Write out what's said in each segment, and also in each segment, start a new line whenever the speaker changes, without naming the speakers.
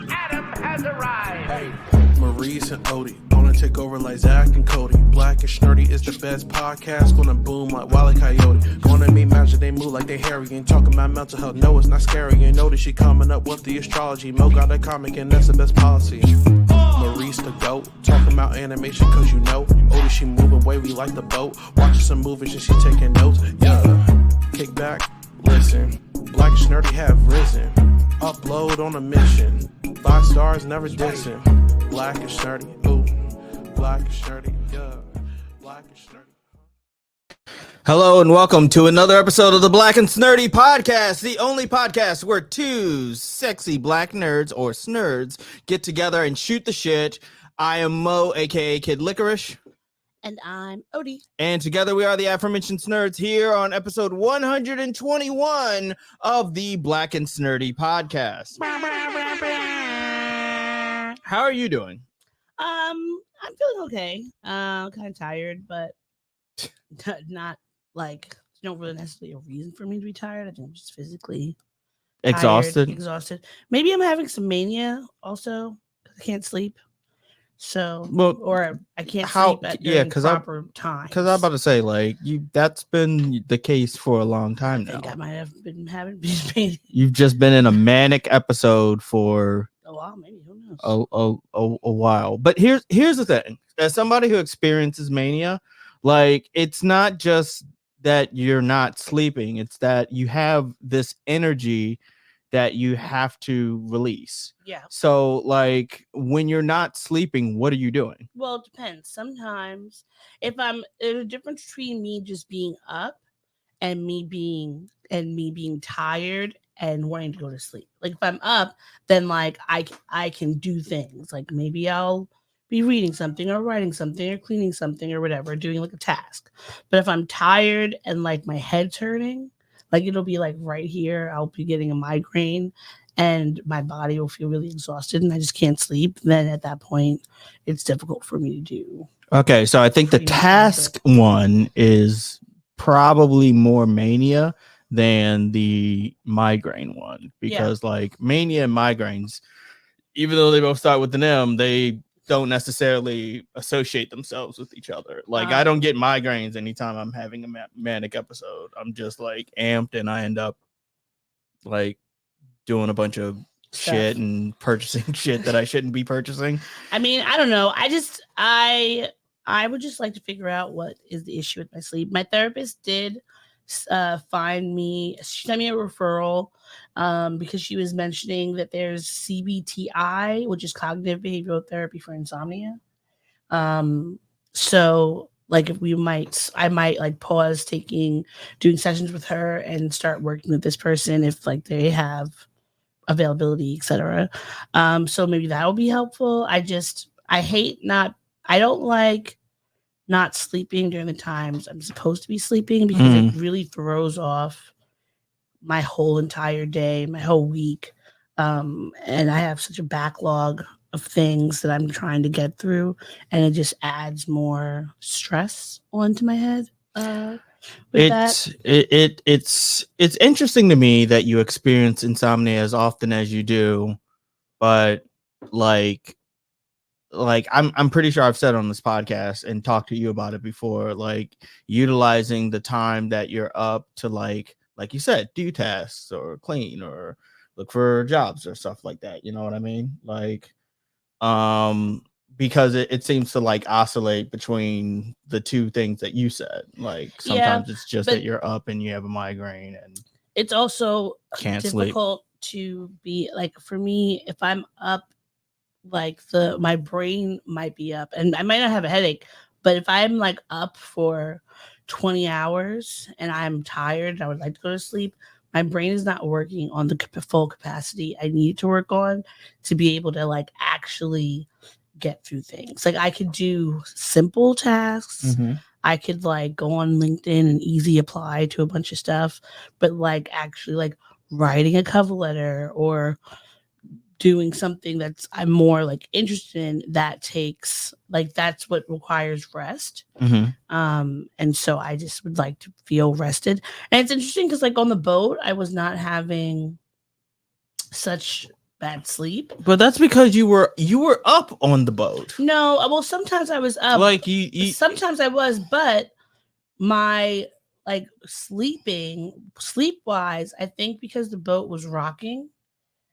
Adam has arrived.
Hey, Maurice and Odie gonna take over like Zach and Cody. Black and Snurdy is the best podcast. Gonna boom like Wile E. Coyote. Gonna meet magic, they move like they hairy. Ain't talking about mental health, no, it's not scary. And notice she coming up with the astrology. Mo got a comic and that's the best policy. Maurice the goat, talking about animation cause you know. Odie she moving wavy like the boat. Watching some movies and she taking notes. Yeah, kick back, listen. Black and Snurdy have risen. Upload on a mission. 5 stars, never dissing. Black and Snurdy, ooh. Black and Snurdy, yeah. Black and Snurdy.
Hello and welcome to another episode of the Black and Snurdy podcast, the only podcast where two sexy black nerds or snurds get together and shoot the shit. I am Mo, aka Kid Licorish.
And I'm Odie.
And together we are the aforementioned snurds here on episode 121 of the Black and Snurdy podcast. How are you doing?
I'm feeling okay. Kind of tired, but not like no really necessarily a reason for me to be tired. I think I'm just physically
Exhausted.
Exhausted. Maybe I'm having some mania also. I can't sleep. So,
Well,
or I can't sleep at proper time.
Because I'm about to say, like, that's been the case for a long time
I think
now.
I might have been having mania.
You've just been in a manic episode for
a while, maybe. Who knows?
a while. But here's the thing. As somebody who experiences mania, like, it's not just that you're not sleeping, it's that you have this energy that you have to release.
Yeah.
So, like, when you're not sleeping, what are you doing?
Well, it depends. Sometimes there's a difference between me just being up and me being tired and wanting to go to sleep. Like if I'm up, then like I can do things. Like maybe I'll be reading something or writing something or cleaning something or whatever, doing like a task. But if I'm tired and like my head's hurting, like it'll be like right here, I'll be getting a migraine and my body will feel really exhausted and I just can't sleep. Then at that point, it's difficult for me to do.
Okay, so I think the task one is probably more mania than the migraine one. Because like mania and migraines, even though they both start with an M, they don't necessarily associate themselves with each other. Like I don't get migraines anytime I'm having a manic episode. I'm just like amped and I end up like doing a bunch of shit and purchasing shit that I shouldn't be purchasing.
I mean, I don't know. I would just like to figure out what is the issue with my sleep. My therapist did she sent me a referral because she was mentioning that there's CBTI, which is cognitive behavioral therapy for insomnia. So like if I might like pause doing sessions with her and start working with this person if like they have availability, etc. So maybe that will be helpful. I don't like not sleeping during the times I'm supposed to be sleeping because it really throws off my whole entire day, my whole week. And I have such a backlog of things that I'm trying to get through, and it just adds more stress onto my head. It's
interesting to me that you experience insomnia as often as you do, but like I'm pretty sure I've said on this podcast and talked to you about it before, like utilizing the time that you're up to like you said, do tasks or clean or look for jobs or stuff like that. You know what I mean? Like, because it seems to like oscillate between the two things that you said. Like sometimes it's just that you're up and you have a migraine, and
it's also
can't
difficult
sleep.
To be like, for me, if I'm up, like my brain might be up and I might not have a headache, but if I'm like up for 20 hours and I'm tired and I would like to go to sleep, my brain is not working on the full capacity I need to work on to be able to like actually get through things. Like I could do simple tasks. I could like go on LinkedIn and easy apply to a bunch of stuff, but like actually like writing a cover letter or doing something that's I'm more like interested in, that takes like that's what requires rest. And so I just would like to feel rested. And it's interesting because like on the boat, I was not having such bad sleep.
But that's because you were up on the boat.
No, well, sometimes I was up.
Like you
sometimes I was, but my like sleep wise, I think because the boat was rocking.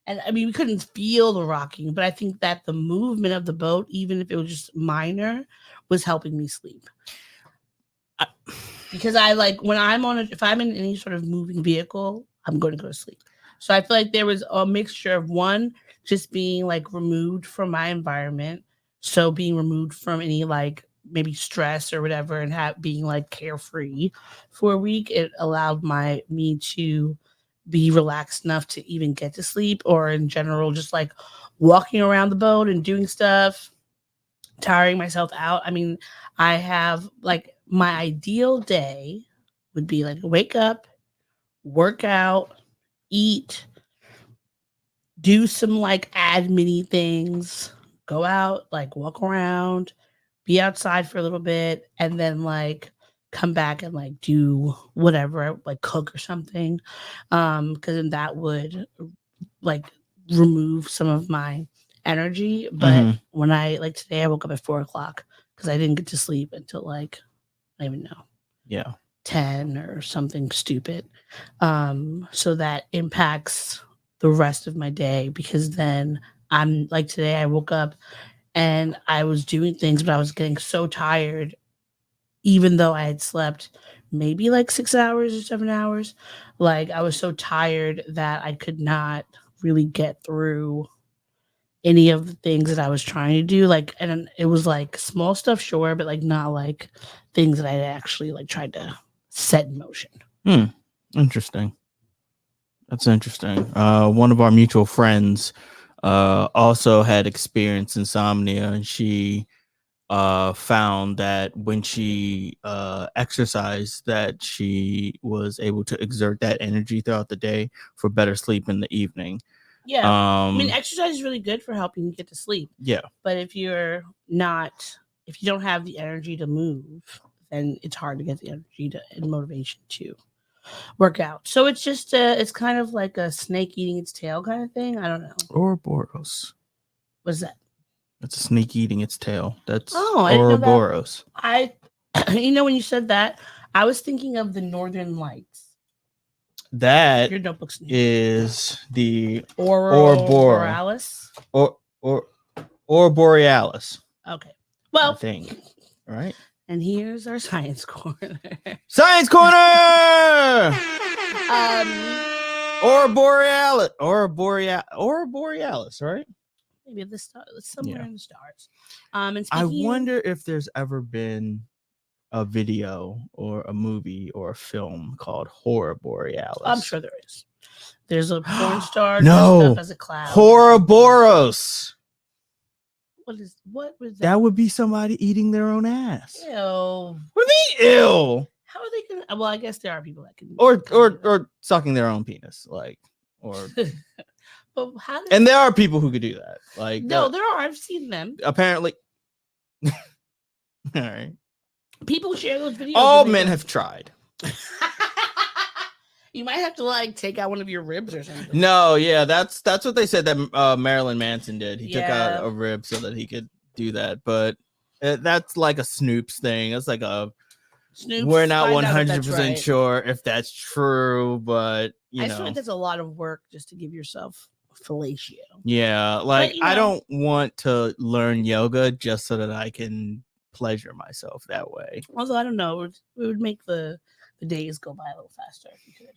And I mean, we couldn't feel the rocking, but I think that the movement of the boat, even if it was just minor, was helping me sleep. Because I like when if I'm in any sort of moving vehicle, I'm going to go to sleep. So I feel like there was a mixture of one, just being like removed from my environment. So being removed from any like maybe stress or whatever, and being like carefree for a week, it allowed me to be relaxed enough to even get to sleep, or in general, just like walking around the boat and doing stuff, tiring myself out. I mean, I have like my ideal day would be like wake up, work out, eat, do some like admin-y things, go out, like walk around, be outside for a little bit, and then like come back and like do whatever, like cook or something. Because then that would like remove some of my energy. But when I like today, I woke up at 4:00 because I didn't get to sleep until like I don't even know. 10 or something stupid. So that impacts the rest of my day, because then I'm like today I woke up and I was doing things, but I was getting so tired, even though I had slept maybe like 6 hours or 7 hours. Like I was so tired that I could not really get through any of the things that I was trying to do. Like, and it was like small stuff, sure, but like not like things that I actually like tried to set in motion.
Interesting. That's interesting. One of our mutual friends also had experienced insomnia, and she found that when she exercised, that she was able to exert that energy throughout the day for better sleep in the evening.
Yeah. I mean, exercise is really good for helping you get to sleep.
Yeah.
But if you don't have the energy to move, then it's hard to get the energy and motivation to work out. So it's just it's kind of like a snake eating its tail kind of thing. I don't know.
Ouroboros.
What's that?
That's a snake eating its tail. That's
I didn't know that.
Ouroboros.
When you said that, I was thinking of the Northern Lights.
That
your notebook's
is the
Borealis.
Or Borealis.
Okay. Well,
I think. Right.
And here's our science corner.
Science corner. Or Borealis, right?
Maybe the star, somewhere in the stars. And
I wonder if there's ever been a video or a movie or a film called Horror Borealis.
I'm sure there is. There's a porn star
no,
dressed up as a clown.
Ouroboros.
What was that?
That would be somebody eating their own ass.
Ew.
What do you mean, ew?
How are they gonna? Well, I guess there are people that can.
Or sucking their own penis, like, or.
But how?
And there are people who could do that. Like,
no, there are. I've seen them.
Apparently. All right.
People share those videos.
All men have tried.
You might have to like take out one of your ribs or something.
No, yeah, that's what they said that Marilyn Manson did. He took out a rib so that he could do that. But that's like a Snoops thing. It's like a Snoops, we're not 100% sure if that's true, but I
feel like that's a lot of work just to give yourself fellatio.
Yeah, like I don't want to learn yoga just so that I can pleasure myself that way.
Also, I don't know. It would make the days go by a little faster if you could.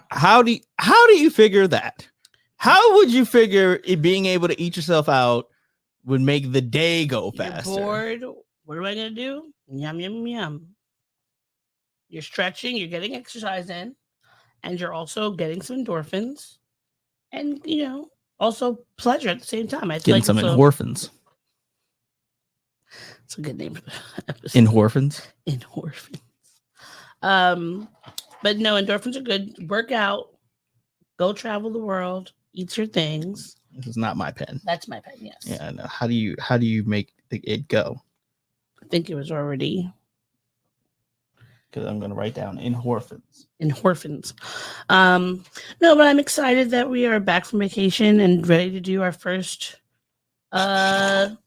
How do you figure that? How would you figure being able to eat yourself out would make the day go faster?
You're bored. What am I gonna do? Yum yum yum. You're stretching. You're getting exercise in, and you're also getting some endorphins, and also pleasure at the same time. I feel
getting some Enwhorphins.
It's a good name for the episode.
Enwhorphins.
Enwhorphins. But no, endorphins are good. Work out, go travel the world, eat your things,
This is not my pen.
That's my pen. Yes.
Yeah. No. How do you make it go?
I think it was already.
Because I'm gonna write down Enwhorphins.
Enwhorphins. No, but I'm excited that we are back from vacation and ready to do our first. Well,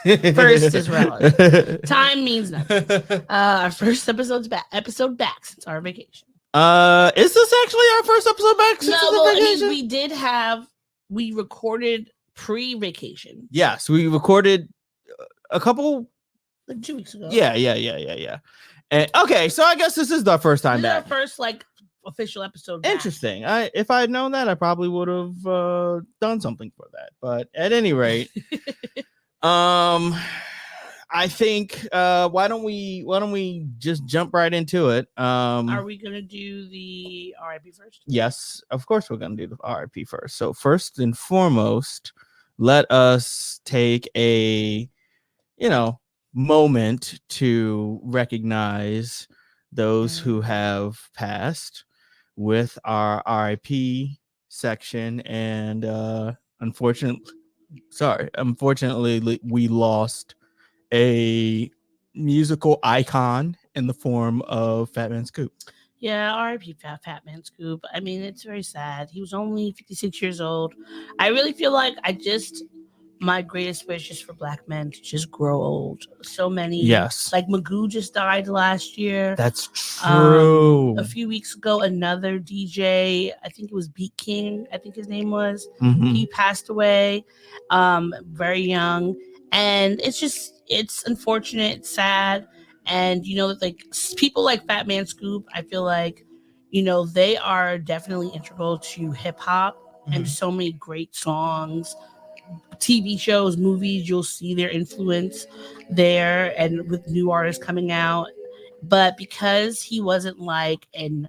first is relative. Time means nothing. Our first episode back since our vacation.
Is this actually our first episode back since the vacation?
I mean, we recorded pre-vacation.
Yes, we recorded a couple
like 2 weeks ago.
Yeah. And okay, so I guess this is the first time back.
Our first official episode.
Interesting. If I had known that, I probably would have done something for that. But at any rate, I think why don't we just jump right into it?
Are we gonna do the RIP first?
Yes, of course we're gonna do the RIP first. So first and foremost, let us take a moment to recognize those who have passed with our RIP section, and unfortunately we lost a musical icon in the form of Fat Man Scoop.
Yeah, RIP Fat Man Scoop. I mean, it's very sad. He was only 56 years old. I really feel like my greatest wish is for Black men to just grow old. So many.
Yes.
Like Magoo just died last year.
That's true.
A few weeks ago, another DJ, I think it was Beat King, I think his name was.
Mm-hmm.
He passed away very young. And it's unfortunate, it's sad. And, like people like Fat Man Scoop, I feel like, they are definitely integral to hip hop and so many great songs. TV shows, movies, you'll see their influence there, and with new artists coming out. But because he wasn't like an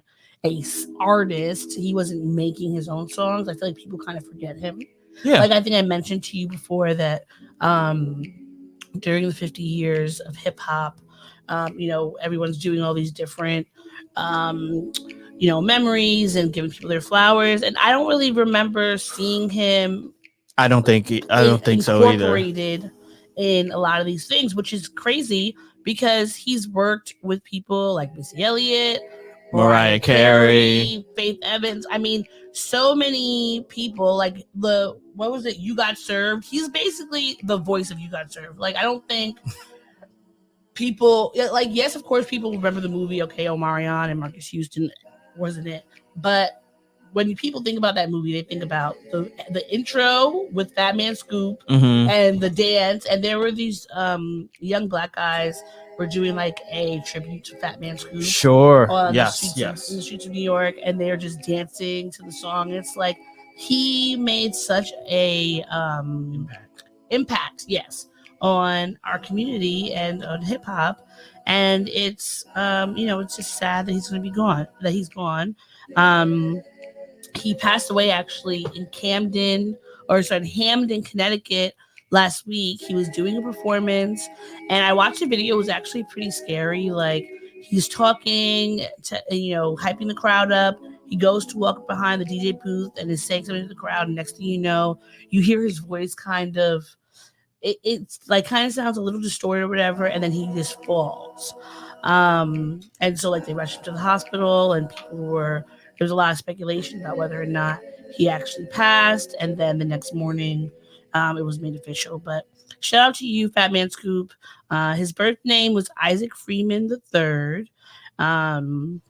artist, he wasn't making his own songs, I feel like people kind of forget him.
Yeah.
Like I think I mentioned to you before that during the 50 years of hip hop, everyone's doing all these different memories and giving people their flowers, and I don't really remember seeing him.
I don't think so either.
Incorporated in a lot of these things, which is crazy because he's worked with people like Missy Elliott,
Mariah Carey,
Faith Evans. I mean, so many people. Like what was it? You Got Served. He's basically the voice of You Got Served. Like I don't think people yes, of course, people remember the movie. Okay, Omarion and Marcus Houston wasn't it, but when people think about that movie, they think about the intro with Fat Man Scoop and the dance. And there were these young Black guys were doing like a tribute to Fat Man Scoop.
Sure.
In the streets of New York. And they're just dancing to the song. It's like he made such a impact, yes, on our community and on hip hop. And it's, it's just sad that he's gone. He passed away actually in Hamden, Connecticut last week. He was doing a performance and I watched the video. It was actually pretty scary. Like he's talking to, hyping the crowd up. He goes to walk behind the DJ booth and is saying something to the crowd. And next thing you know, you hear his voice kind of sounds a little distorted or whatever. And then he just falls. And so like they rushed him to the hospital and there was a lot of speculation about whether or not he actually passed. And then the next morning, it was made official. But shout out to you, Fat Man Scoop. His birth name was Isaac Freeman III. And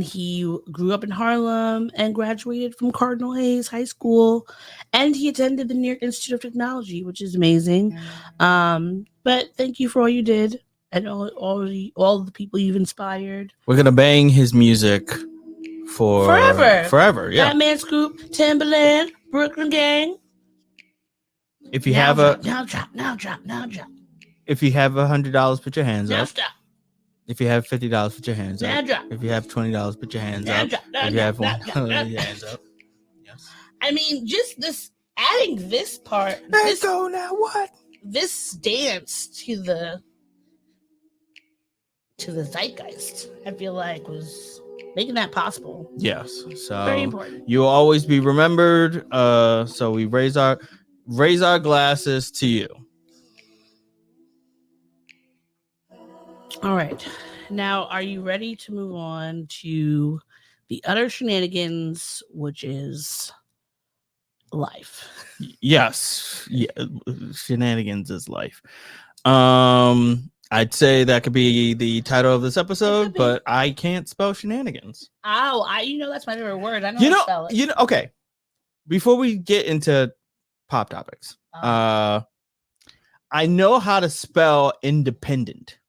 he grew up in Harlem and graduated from Cardinal Hayes High School. And he attended the New York Institute of Technology, which is amazing. But thank you for all you did and all the people you've inspired.
We're going to bang his music forever. Yeah.
Fat Man Scoop, Timberland, Brooklyn Gang.
If you have
now drop.
If you have $100, put your hands
now
up.
Stop.
If you have $50, put your hands
now
up.
Drop.
If you have $20, put your hands
now
up.
Drop.
If you have $1, your hands up. Yes.
I mean, just this adding this part.
Let's go now. What?
This dance to the zeitgeist, I feel like was making that possible.
Yes. So
Very important.
you will always be remembered. So we raise our glasses to you.
All right. Now, are you ready to move on to the other shenanigans, which is life?
Yes. Yeah. Shenanigans is life. I'd say that could be the title of this episode, but I can't spell shenanigans.
Oh, that's my favorite word. I know how to spell it.
Okay. Before we get into pop topics, I know how to spell independent.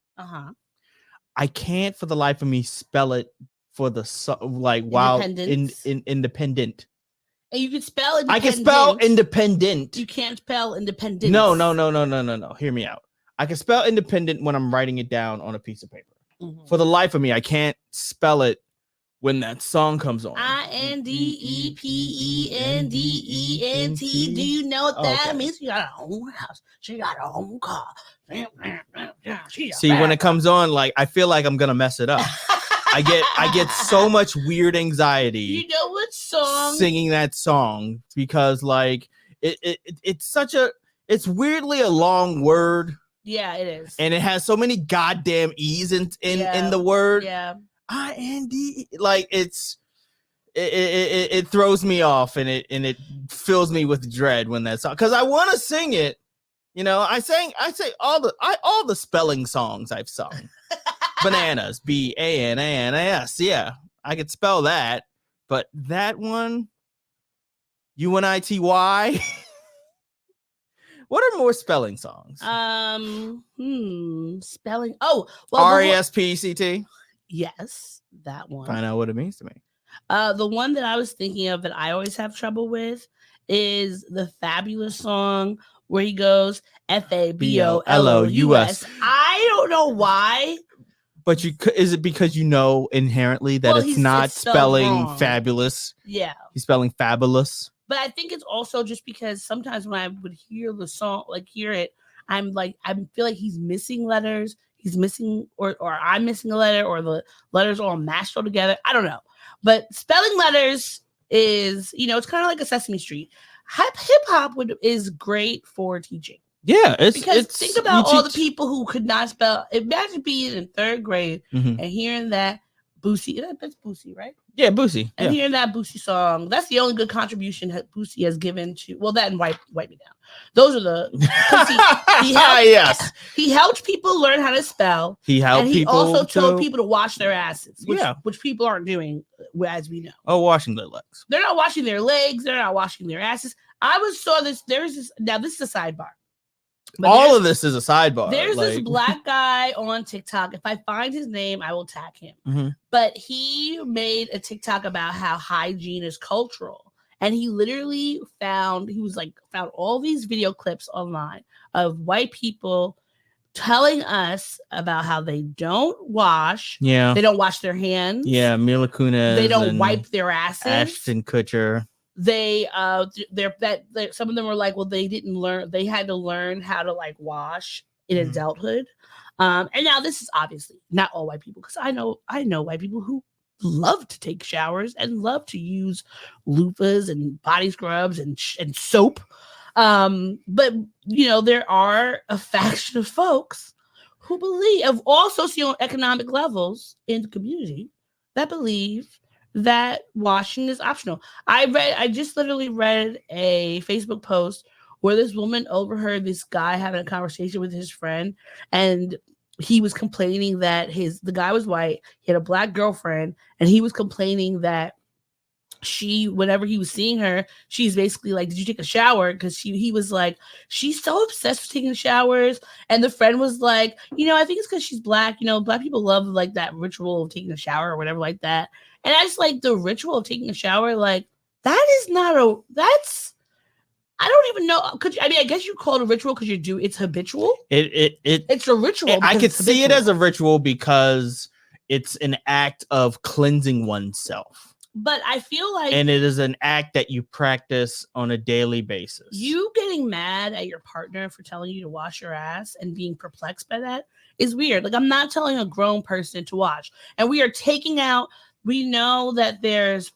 I can't for the life of me spell it for the while in independent.
And you can spell independent.
I can spell independent.
You can't spell independent.
No. Hear me out. I can spell independent when I'm writing it down on a piece of paper. Mm-hmm. For the life of me, I can't spell it when that song comes on.
INDEPENDENT. Do you know what that means? She got her own house. She got her own car.
See, when it comes on, like I feel like I'm gonna mess it up. I get so much weird anxiety.
You know what song?
Singing that song because like it's weirdly a long word.
Yeah, it is.
And it has so many goddamn E's in the word.
Yeah.
IND, like it throws me off and it fills me with dread when that song, because I want to sing it. I say all the spelling songs I've sung. Bananas, BANANAS. Yeah, I could spell that, but that one, UNITY. What are more spelling songs?
Spelling. Oh, well,
RESPECT.
Yes, that one.
Find out what it means to me.
The one that I was thinking of that I always have trouble with is the Fabulous song where he goes FABOLOUS. I don't know why.
But is it because inherently that it's not spelling wrong. Fabulous?
Yeah.
He's spelling fabulous.
But I think it's also just because sometimes when I would hear the song, hear it, I feel like he's missing letters. He's missing, or I'm missing a letter, or the letters all mashed all together. I don't know. But spelling letters is, it's kind of like a Sesame Street. Hip hop is great for teaching.
Yeah,
think about all the people who could not spell. Imagine being in third grade and hearing that Boosie. That's Boosie, right?
Yeah, Boosie.
And hearing that Boosie song, that's the only good contribution that Boosie has given to. Well, that and Wipe Me Down. Those are the. He helped people learn how to spell. He also told people to wash their asses, which people aren't doing, as we know.
Oh, washing their legs.
They're not washing their legs. They're not washing their asses. Saw this. Now this is a sidebar.
But all of this is a sidebar.
There's this black guy on TikTok. If I find his name, I will tag him. Mm-hmm. But he made a TikTok about how hygiene is cultural. And he literally found all these video clips online of white people telling us about how they don't wash. Yeah. They don't wash their hands.
Yeah. Mila Kunis.
They don't wipe their asses.
Ashton Kutcher.
Some of them were like, well, they didn't learn. They had to learn how to wash in adulthood. And now this is obviously not all white people, because I know white people who love to take showers and love to use loofahs and body scrubs and soap. But there are a faction of folks who believe, of all socioeconomic levels in the community, that believe that washing is optional. I just literally read a Facebook post where this woman overheard this guy having a conversation with his friend, and he was complaining that the guy was white, he had a black girlfriend, and he was complaining that whenever he was seeing her, she's basically like, did you take a shower? Because he was like, she's so obsessed with taking showers. And the friend was like, I think it's because she's black. Black people love that ritual of taking a shower or whatever like that. And I just the ritual of taking a shower, I don't even know. I guess you call it a ritual because it's habitual. It's a ritual.
I could see it as a ritual because it's an act of cleansing oneself.
But I feel
and it is an act that you practice on a daily basis.
You getting mad at your partner for telling you to wash your ass and being perplexed by that is weird. I'm not telling a grown person to wash. And we are taking out We know that there's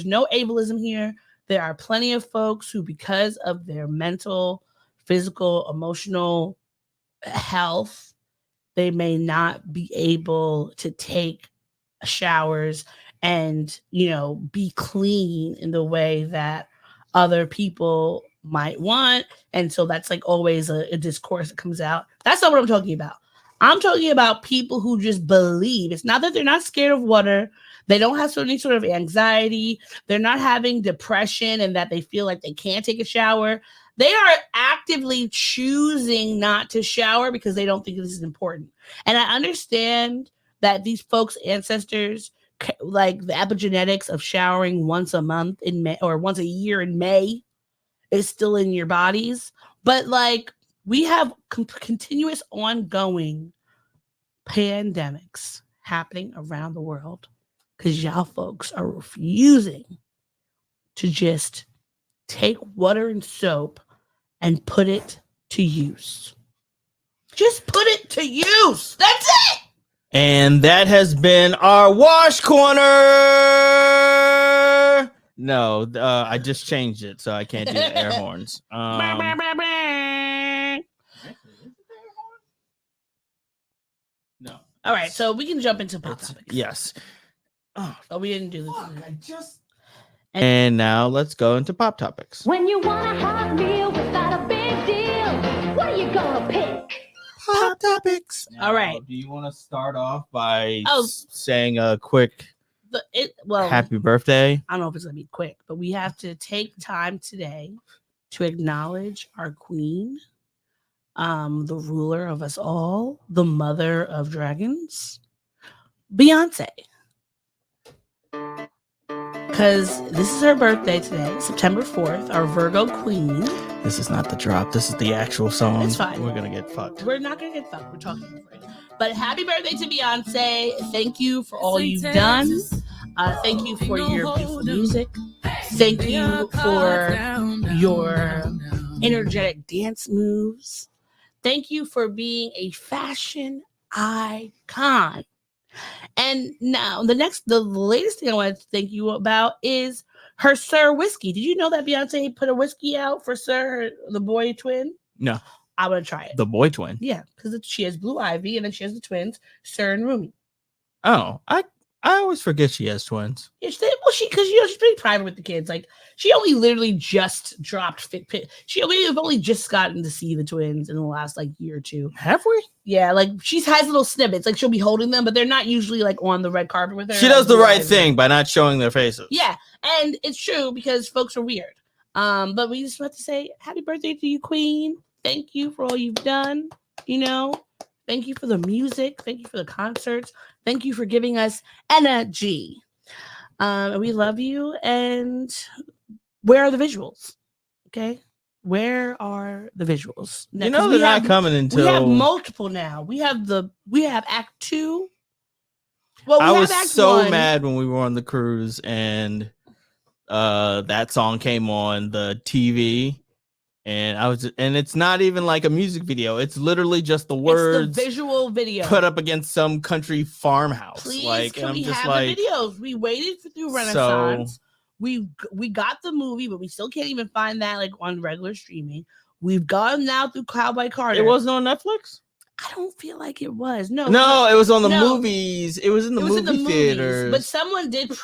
no ableism here. There are plenty of folks who, because of their mental, physical, emotional health, they may not be able to take showers and, be clean in the way that other people might want. And so that's like always a discourse that comes out. That's not what I'm talking about. I'm talking about people who just believe. It's not that they're not scared of water. They don't have any sort of anxiety. They're not having depression and that they feel like they can't take a shower. They are actively choosing not to shower because they don't think this is important. And I understand that these folks' ancestors, like the epigenetics of showering once a month in May or once a year in May, is still in your bodies. But like, we have continuous ongoing pandemics happening around the world because y'all folks are refusing to just take water and soap and put it to use. Just put it to use. That's it.
And that has been our wash corner. No, I just changed it, so I can't do the air horns. No.
All right, so we can jump into pop topics.
Yes.
Oh, we didn't do this.
And now let's go into pop topics.
When you want a hot meal without a big deal, what are you gonna pick?
Pop topics. Now,
all right.
Do you want to start off by saying a quick happy birthday?
I don't know if it's going to be quick, but we have to take time today to acknowledge our queen, the ruler of us all, the mother of dragons, Beyonce. Because this is her birthday today, September 4th, our Virgo queen.
This is not the drop. This is the actual song.
It's fine.
We're going to get fucked.
We're not going to get fucked. We're talking over it. But happy birthday to Beyonce. Thank you for all you've done. Thank you for your beautiful music. Thank you for your energetic dance moves. Thank you for being a fashion icon. And now the latest thing I wanted to thank you about is her Sir whiskey. Did you know that Beyonce put a whiskey out for Sir, the boy twin?
No.
I want to try it.
The boy twin?
Yeah, because she has Blue Ivy and then she has the twins, Sir and Rumi.
Oh, I always forget she has twins.
Yeah, because she's pretty private with the kids. Like, she only literally just dropped we've only just gotten to see the twins in the last like year or two.
Have we?
Yeah, like she has little snippets. Like she'll be holding them, but they're not usually like on the red carpet with her.
She does the right thing by not showing their faces.
Yeah, and it's true because folks are weird. But we just want to say happy birthday to you, Queen. Thank you for all you've done. Thank you for the music. Thank you for the concerts. Thank you for giving us energy. We love you. And where are the visuals? Okay. Where are the visuals?
Now, they're not coming until...
We have multiple now. We have Act 2.
Well, I was so mad when we were on the cruise and that song came on the TV. And it's not even like a music video. It's literally just the words.
It's the visual video
put up against some country farmhouse.
Please, can we have the videos? We waited through Renaissance. We got the movie, but we still can't even find that like on regular streaming. We've gone now through Cowboy Carter.
It wasn't on Netflix?
I don't feel like it was. No,
it was on the movies. It was in the movie theaters.
But someone did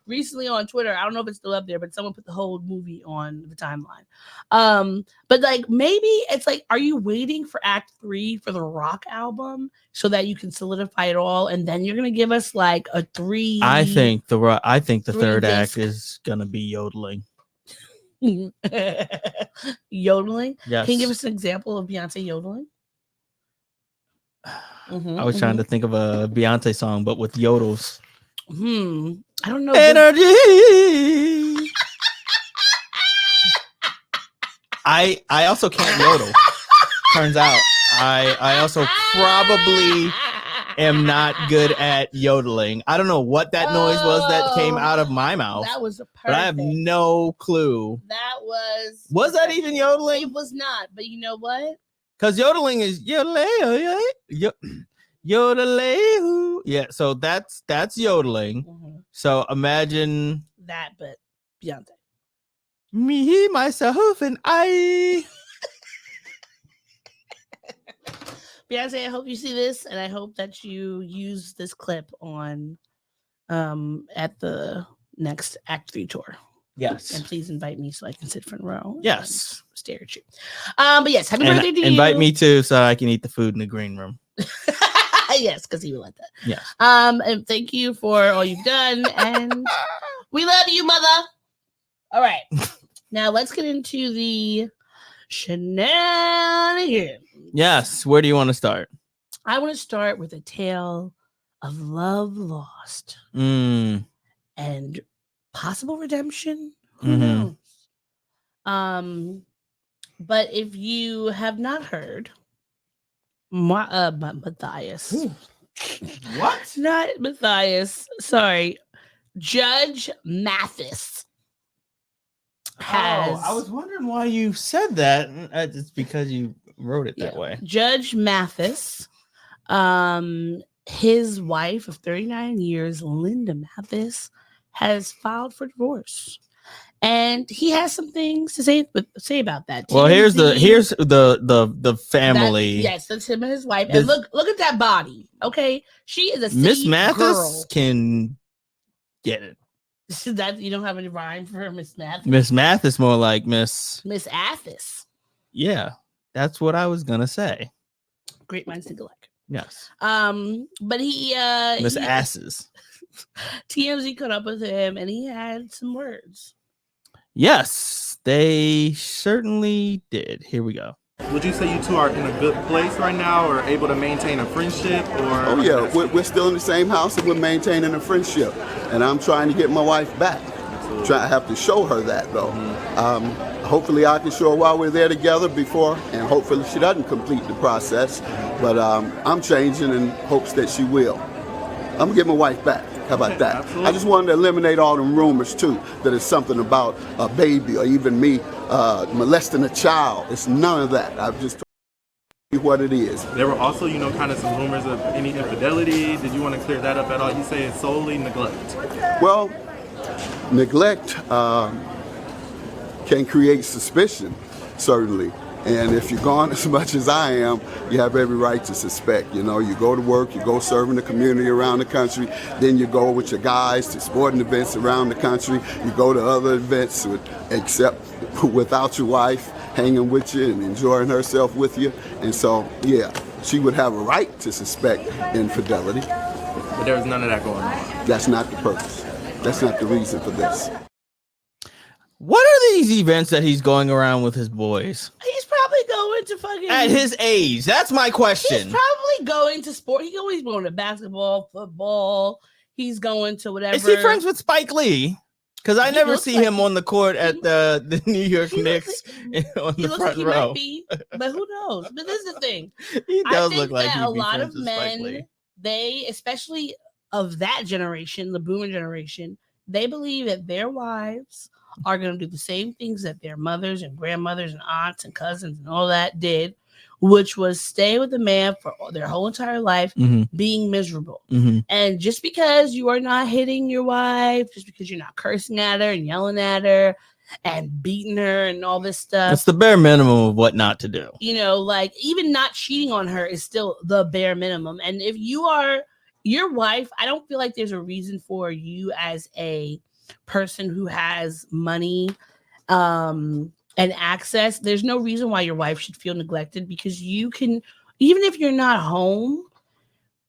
recently on Twitter. I don't know if it's still up there, but someone put the whole movie on the timeline. But like maybe it's like, are you waiting for Act 3 for the Rock album so that you can solidify it all, and then you're gonna give us like a 3?
I think the third act is gonna be yodeling.
Yodeling?
Yes.
Can you give us an example of Beyonce yodeling?
I was trying to think of a Beyonce song, but with yodels.
I don't know.
Energy. I also can't yodel. Turns out I also probably am not good at yodeling. I don't know what that noise was that came out of my mouth.
That was perfect.
But I have no clue.
That was.
Was that even yodeling?
It was not. But you know what?
Because yodeling is yodelay. Yeah, so that's yodeling. So imagine
that, but Beyonce.
me, myself, and I.
Beyonce, I hope you see this, and I hope that you use this clip on at the next Act 3 tour.
Yes.
And please invite me so I can sit front row.
Yes.
And stare at you. But yes, happy birthday to you.
Invite me too so I can eat the food in the green room.
Yes, because he would like that.
Yes.
And thank you for all you've done. And we love you, mother. All right. Now let's get into the shenanigans.
Yes. Where do you want to start?
I want to start with a tale of love lost
Mm.
and possible redemption. Who
Mhm.
knows? But if you have not heard, Matthias.
What?
Not Matthias. Sorry. Judge Mathis has.
Oh, I was wondering why you said that. It's because you wrote it that way.
Judge Mathis, his wife of 39 years, Linda Mathis, has filed for divorce. And he has some things to say about that.
Well, here's the family.
Yes, that's him and his wife. And look at that body. Okay, she is a city
Miss Mathis
girl.
can get it.
That you don't have any rhyme for her, Miss Mathis.
Miss Mathis more like Miss
Athis.
Yeah, that's what I was gonna say.
Great minds think alike.
Yes.
But he
Miss Asses.
TMZ caught up with him and he had some words.
Yes, they certainly did. Here we go.
Would you say you two are in a good place right now, or able to maintain a friendship? Or
oh yeah, we're still in the same house and we're maintaining a friendship. And I'm trying to get my wife back. I have to show her that though. Hopefully I can show her while we're there together before, and hopefully she doesn't complete the process. But I'm changing in hopes that she will. I'm gonna get my wife back. How about that?
Absolutely.
I just wanted to eliminate all the rumors too, that it's something about a baby or even me molesting a child. It's none of that. I've just told you what it is.
There were also, kind of some rumors of any infidelity. Did you want to clear that up at all? You say it's solely neglect.
Well, neglect can create suspicion, certainly. And if you're gone as much as I am, you have every right to suspect. You go to work, you go serve in the community around the country, then you go with your guys to sporting events around the country, you go to other events except without your wife hanging with you and enjoying herself with you. And so, yeah, she would have a right to suspect infidelity.
But there was none of that going on.
That's not the purpose. That's not the reason for this.
What are these events that he's going around with his boys?
He's probably going to fucking
At his age, that's my question.
He's probably going to sport. He's always going to basketball, football. He's going to whatever.
Is he friends with Spike Lee? Because I never see him on the court at the New York Knicks on the front row.
Might be, but who knows? But this is the thing.
He does
look
like
that
he'd
a
be
lot
friends
of
with Spike Lee.
men, they, especially of that generation, the boomer generation, they believe that their wives are going to do the same things that their mothers and grandmothers and aunts and cousins and all that did, which was stay with the man for their whole entire life, being miserable. And just because you are not hitting your wife, just because you're not cursing at her and yelling at her and beating her and all this stuff.
That's the bare minimum of what not to do.
Like even not cheating on her is still the bare minimum. And if you are your wife, I don't feel like there's a reason for you as a person who has money and access. There's no reason why your wife should feel neglected, because you can, even if you're not home,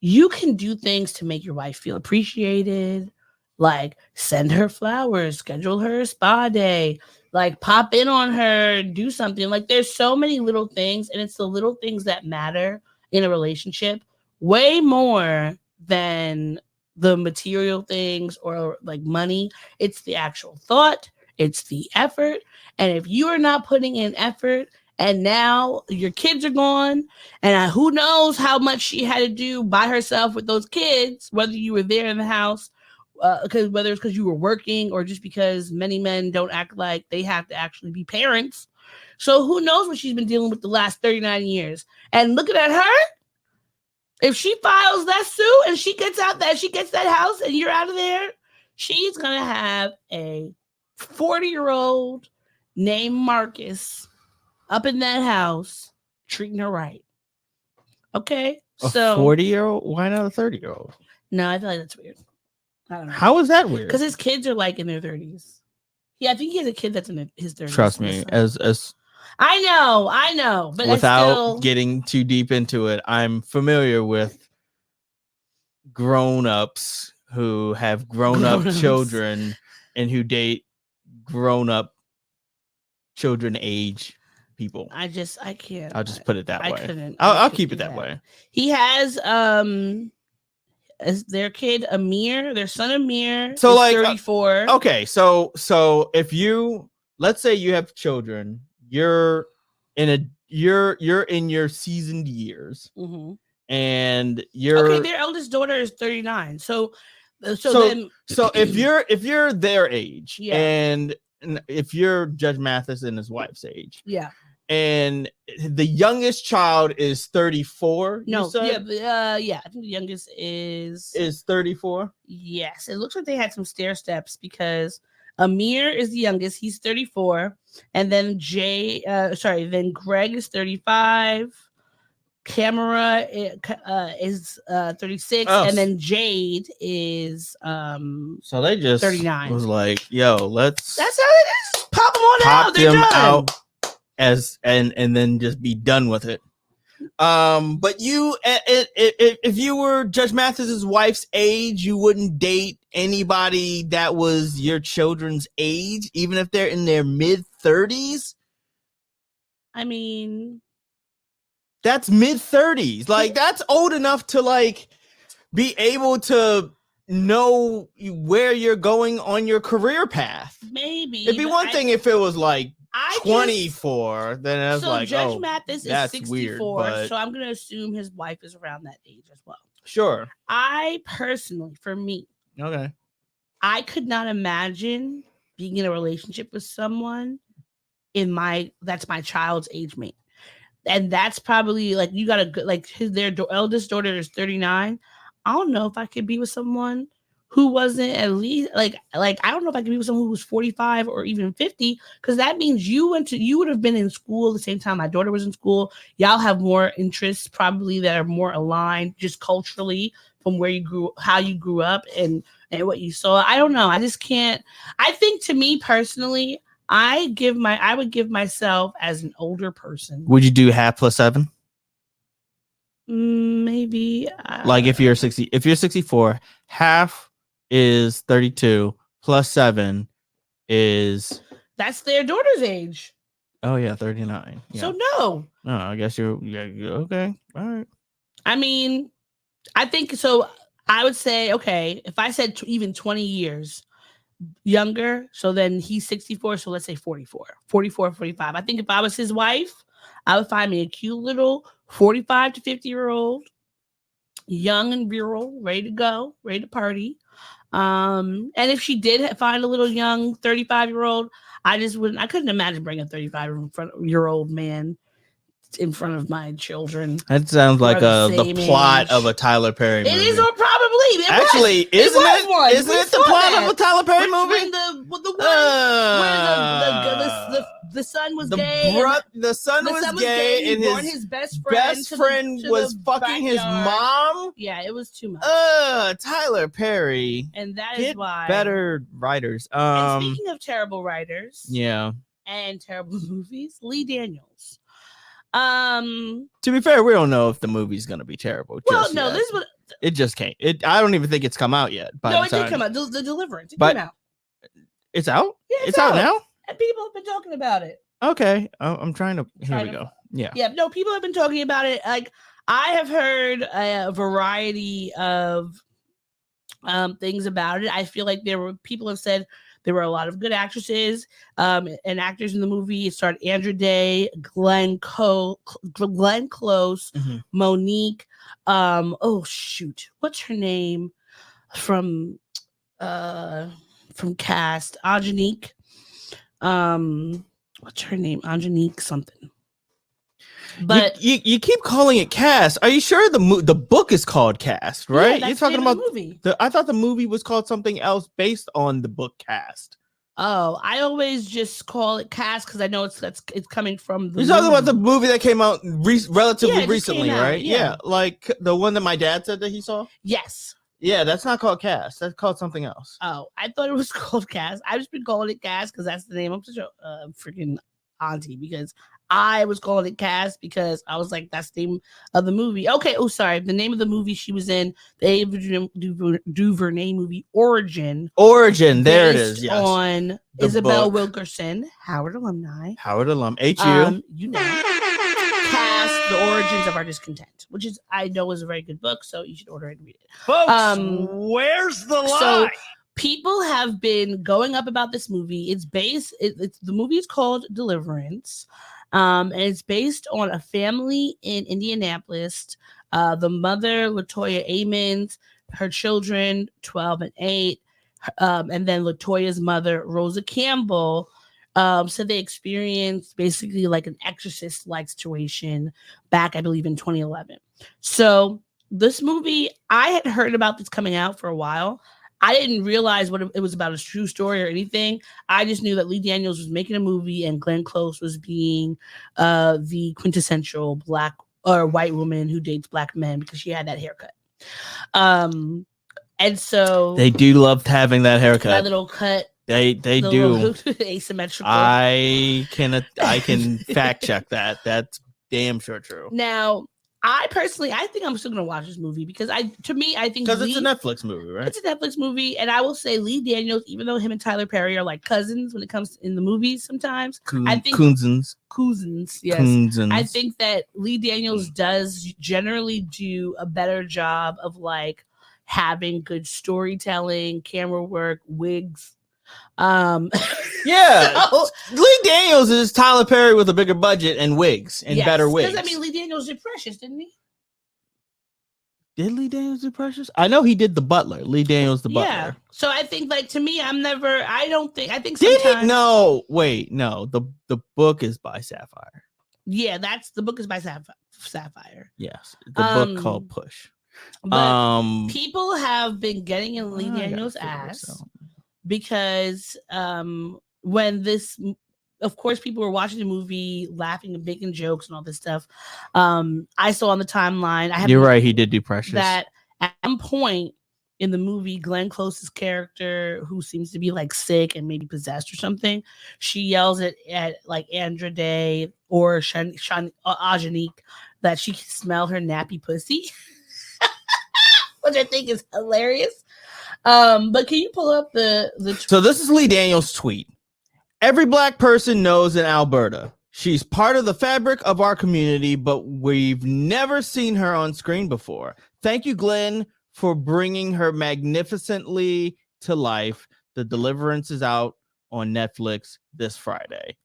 you can do things to make your wife feel appreciated, like send her flowers, schedule her a spa day, like pop in on her, do something. Like there's so many little things, and it's the little things that matter in a relationship way more than the material things or like money. It's the actual thought, it's the effort. And if you are not putting in effort, and now your kids are gone, and who knows how much she had to do by herself with those kids, whether you were there in the house, whether it's because you were working or just because many men don't act like they have to actually be parents. So who knows what she's been dealing with the last 39 years. And looking at her, if she files that suit and she gets that house and you're out of there, she's gonna have a 40-year-old named Marcus up in that house treating her right. Okay,
A
so
40-year-old? Why not a 30-year-old?
no, I feel like that's weird. I don't know.
How is that weird?
Because his kids are like in their 30s. Yeah, I think he has a kid that's in his 30s.
Trust me, as
I know, but
without getting too deep into it, I'm familiar with grown-ups who have grown-up children and who date grown-up children age people.
I can't.
I'll just put it that way.
Couldn't.
I'll keep it that way.
He has as their kid Amir, their son Amir,
so
is
like
34.
Okay, so if you, let's say you have children, you're in your seasoned years, and you're
their eldest daughter is 39. So
if you're their age, and if you're Judge Mathis and his wife's age, and the youngest child is 34.
No,
you said?
I think the youngest is
34.
Yes, it looks like they had some stair steps because Amir is the youngest. He's 34, and then then Greg is 35. Camera is 36, and then Jade is
so they just
39.
Was like, yo, let's
that's how it is. Pop them on out. They're done.
Out and then just be done with it. But you, if you were Judge Mathis's wife's age, you wouldn't date anybody that was your children's age, even if they're in their mid-30s.
I mean,
that's mid-30s. Like, that's old enough to like be able to know where you're going on your career path.
Maybe
it'd be one thing if it was like 24, then I was like,
Judge Mathis is 64,
weird, but
so I'm gonna assume his wife is around that age as well.
Sure.
I personally, for me, I could not imagine being in a relationship with someone that's my child's age mate, and that's probably like you got a good their eldest daughter is 39. I don't know if I could be with someone who wasn't at least like I don't know if I could be with someone who was 45 or even 50, because that means you would have been in school the same time my daughter was in school. Y'all have more interests probably that are more aligned just culturally from where you how you grew up and what you saw. I don't know. I just can't. I think to me personally, I would give myself as an older person.
Would you do half plus 7?
Maybe.
Like if you're 64, half is 32 plus 7 is
that's their daughter's age.
Oh yeah, 39. Yeah.
So no,
I guess you're okay. All right.
I mean, I think so. I would say, okay, if I said even 20 years younger, so then he's 64, so let's say 44, 45. I think if I was his wife, I would find me a cute little 45 to 50-year-old, young and virile, ready to go, ready to party. And if she did find a little young 35-year-old, I couldn't imagine bringing a 35-year-old man in front of my children.
That sounds like the plot of a Tyler Perry movie.
It is, or probably.
Isn't it the plot of a Tyler Perry movie?
The son was gay.
The son was gay, and his best friend was fucking his mom.
Yeah, it was too much.
Tyler Perry,
and that is why
better writers.
And speaking of terrible writers,
and
terrible movies, Lee Daniels.
To be fair, we don't know if the movie's gonna be terrible. It just can't. I don't even think it's come out yet.
It did come out. The Deliverance. It came out.
It's out.
Yeah,
it's out now.
And people have been talking about it.
Okay, I'm trying to. Here we go. Yeah.
No, people have been talking about it. Like I have heard a variety of things about it. I feel like people have said there were a lot of good actresses and actors in the movie. It starred Andra Day, Glenn Close, Monique. What's her name from cast? Angenique. What's her name? Angenique something. But
you keep calling it Cast. Are you sure the book is called Cast, right?
that's
You're talking
the name of
about
the movie.
I thought the movie was called something else based on the book Cast.
Oh, I always just call it Cast because I know it's coming from the.
You're talking about the movie that came out relatively
it just
recently,
came out,
right?
yeah.
Like the one that my dad said that he saw.
Yes.
Yeah, that's not called Cast. That's called something else.
Oh, I thought it was called Cast. I've just been calling it Cast because that's the name. I'm such a freaking auntie because I was calling it Cast because I was like, that's the name of the movie. Okay. Oh, sorry. The name of the movie she was in, the Ava DuVernay movie Origin.
There it is. Yes.
On
The
Isabel
book.
Wilkerson, Howard alumni.
Howard alum. HU.
You know. Cast The Origins of Our Discontent, which is I know is a very good book, so you should order it and read it.
Folks, where's the lie?
So people have been going up about this movie. It's based. The movie is called Deliverance, and it's based on a family in Indianapolis. The mother, Latoya Amons, her children, 12 and 8, and then Latoya's mother, Rosa Campbell. So they experienced basically like an exorcist-like situation back, I believe, in 2011. So this movie, I had heard about this coming out for a while. I didn't realize what it was about, a true story or anything. I just knew that Lee Daniels was making a movie and Glenn Close was being the quintessential black or white woman who dates black men because she had that haircut. And so
they do love having that haircut.
That little cut.
They do
asymmetrical.
I can fact check that. That's damn sure true.
Now, I think I'm still gonna watch this movie because I think
because it's a Netflix movie, right?
It's a Netflix movie, and I will say Lee Daniels, even though him and Tyler Perry are like cousins when it comes in the movies, sometimes I think
cousins.
Yes,
Cousins.
I think that Lee Daniels does generally do a better job of like having good storytelling, camera work, wigs.
Yeah, so, Lee Daniels is Tyler Perry with a bigger budget and wigs and better wigs.
Because I mean, Lee Daniels did Precious, didn't he?
Did Lee Daniels do Precious? I know he did The Butler. Lee Daniels, The Butler. Yeah.
So I think, like, to me, I think
did
sometimes.
He? No, wait, no. The book is by Sapphire.
Yeah, the book is by Sapphire.
Yes, the book called Push.
But people have been getting in Lee Daniels' ass. Because when this, of course, people were watching the movie, laughing and making jokes and all this stuff. I saw on the timeline.
You're right. He did do Precious.
That at some point in the movie, Glenn Close's character, who seems to be like sick and maybe possessed or something, she yells at like Andra Day or Ajanique that she can smell her nappy pussy, which I think is hilarious. But can you pull up the
So this is Lee Daniels' tweet. Every black person knows in Alberta. She's part of the fabric of our community, but we've never seen her on screen before. Thank you, Glenn, for bringing her magnificently to life. The Deliverance is out on Netflix this Friday.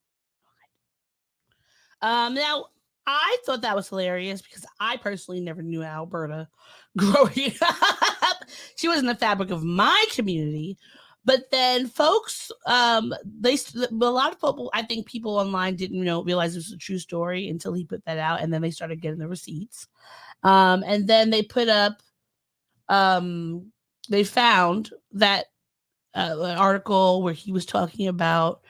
Now, I thought that was hilarious because I personally never knew Alberta growing up. She was in the fabric of my community. But then folks, a lot of people, I think people online didn't realize it was a true story until he put that out. And then they started getting the receipts. And then they put up, they found that an article where he was talking about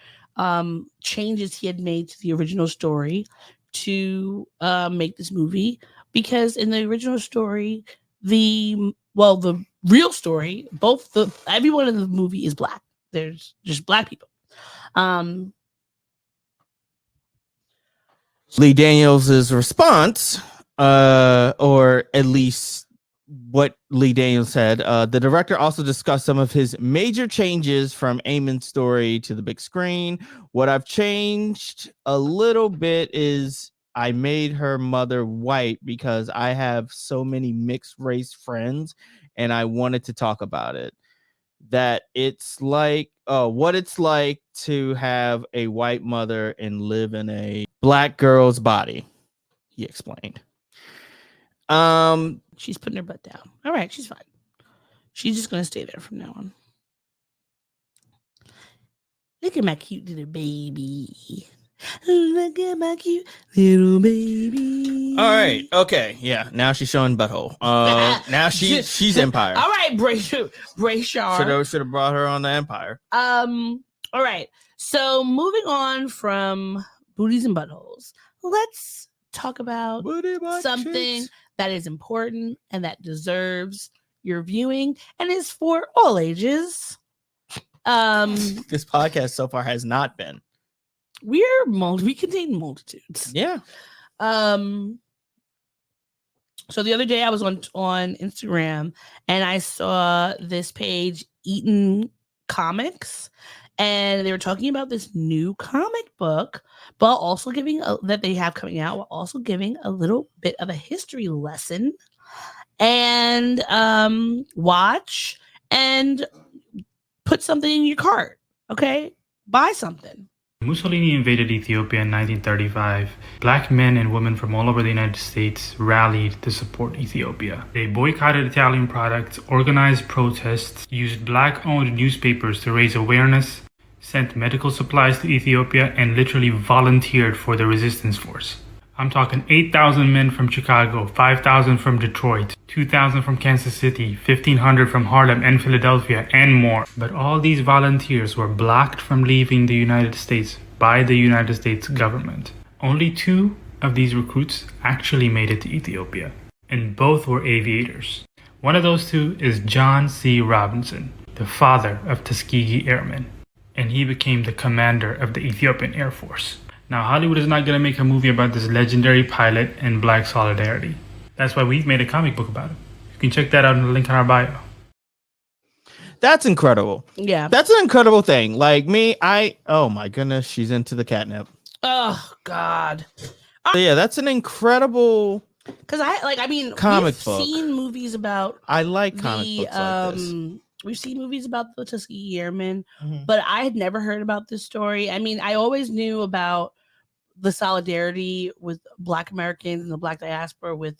changes he had made to the original story to make this movie, because in the original story, the real story, everyone in the movie is black. There's just black people.
Lee Daniels' response, or at least what Lee Daniels said, the director also discussed some of his major changes from Eamon's story to the big screen. What I've changed a little bit is I made her mother white because I have so many mixed race friends and I wanted to talk about it. That it's like what it's like to have a white mother and live in a black girl's body, he explained.
She's putting her butt down. All right, she's fine. She's just gonna stay there from now on. Look at my cute little baby. Look at my cute little baby.
All right. Okay. Yeah. Now she's showing butthole. Now she's Empire.
All right, Brayshaw.
Should have brought her on the Empire.
All right. So moving on from booties and buttholes, let's talk about something that is important and that deserves your viewing and is for all ages.
This podcast so far has not been.
We contain multitudes.
Yeah.
So the other day I was on Instagram and I saw this page, Eaton Comics, and they were talking about this new comic book, but also that they have coming out, while also giving a little bit of a history lesson. And watch and put something in your cart. Okay, buy something.
Mussolini invaded Ethiopia in 1935. Black men and women from all over the United States rallied to support Ethiopia. They boycotted Italian products, organized protests, used black-owned newspapers to raise awareness, sent medical supplies to Ethiopia, and literally volunteered for the resistance force. I'm talking 8,000 men from Chicago, 5,000 from Detroit, 2,000 from Kansas City, 1,500 from Harlem and Philadelphia, and more. But all these volunteers were blocked from leaving the United States by the United States government. Only 2 of these recruits actually made it to Ethiopia, and both were aviators. One of those 2 is John C. Robinson, the father of Tuskegee Airmen, and he became the commander of the Ethiopian Air Force. Now, Hollywood is not going to make a movie about this legendary pilot and black solidarity. That's why we've made a comic book about him. You can check that out in the link in our bio.
That's incredible.
Yeah.
That's an incredible thing. Like me, oh my goodness, she's into the catnip.
Oh, God.
So yeah, that's an incredible
Because
comic
we've
book.
seen movies about
I like comic books like this.
We've seen movies about the Tuskegee Airmen,
Mhm.
but I had never heard about this story. I mean, I always knew about the solidarity with Black Americans and the Black diaspora with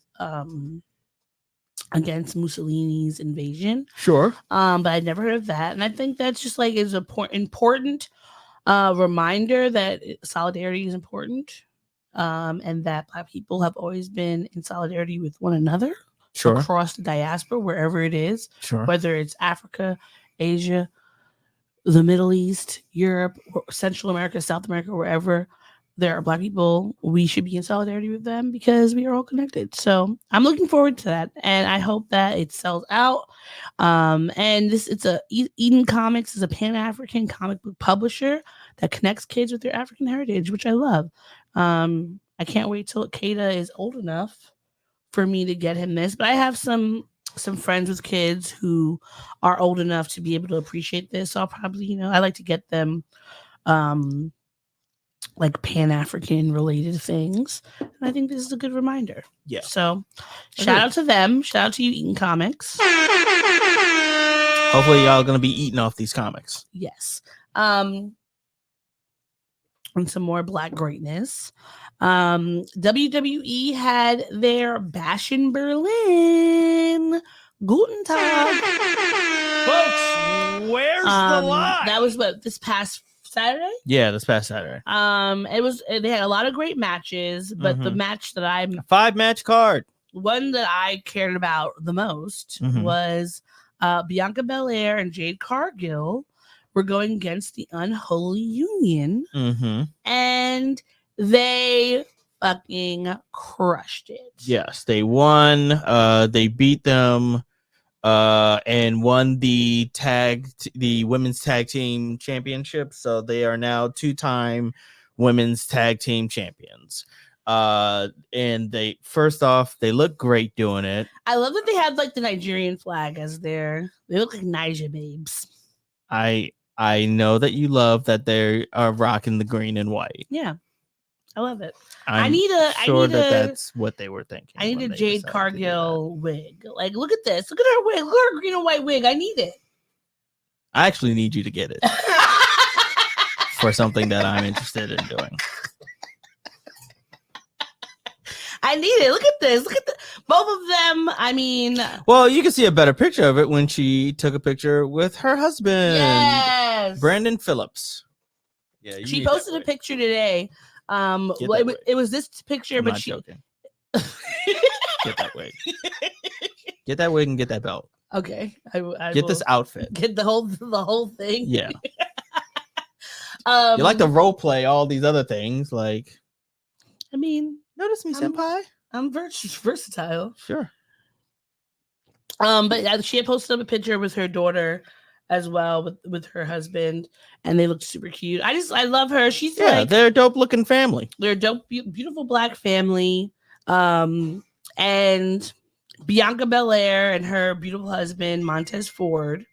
against Mussolini's invasion.
Sure.
But I'd never heard of that. And I think that's just like is an important reminder that solidarity is important. And that Black people have always been in solidarity with one another.
Sure.
Across the diaspora, wherever it is,
Sure.
whether it's Africa, Asia, the Middle East, Europe, or Central America, South America, wherever there are Black people, we should be in solidarity with them because we are all connected. So I'm looking forward to that, and I hope that it sells out. And Eden Comics is a Pan-African comic book publisher that connects kids with their African heritage, which I love. I can't wait till Kada is old enough for me to get him this, but I have some friends with kids who are old enough to be able to appreciate this. So I'll probably, I like to get them like Pan-African related things. And I think this is a good reminder.
Yeah.
So shout out to them. Shout out to you, Eaton Comics.
Hopefully y'all gonna be eating off these comics.
Yes. And some more Black greatness. WWE had their Bash in Berlin. Guten Tag.
Folks, where's the line?
That was this past Saturday?
Yeah, this past Saturday.
They had a lot of great matches, but the match that
A 5-match card.
one that I cared about the most was Bianca Belair and Jade Cargill were going against the Unholy Union, and they fucking crushed it.
Yes, they won. They beat them and won the women's tag team championship. So they are now 2-time women's tag team champions. And they look great doing it.
I love that they had like the Nigerian flag as they look like Niger babes.
I know that you love that they are rocking the green and white.
Yeah, I love it.
I'm that's what they were thinking.
I need a Jade Cargill wig. Like, look at this. Look at her wig. Look at her green and white wig. I need it.
I actually need you to get it for something that I'm interested in doing.
I need it. Look at this. Look at both of them. I mean,
well, you can see a better picture of it when she took a picture with her husband,
yes,
Brandon Phillips. Yeah,
she posted a picture today
Get
Well,
that wig.
it was this picture,
I'm
but
not
she.
joking. Get that wig. Get that wig and get that belt.
Okay, I
Get
will
this outfit.
get the whole thing.
Yeah.
Um,
You like to role play all these other things, like
I mean,
notice me, senpai.
I'm versatile.
Sure.
But she had posted up a picture with her daughter as well, with her husband, and they looked super cute. I love her. She's
They're a dope looking family.
They're a dope, beautiful Black family. And Bianca Belair and her beautiful husband Montez Ford.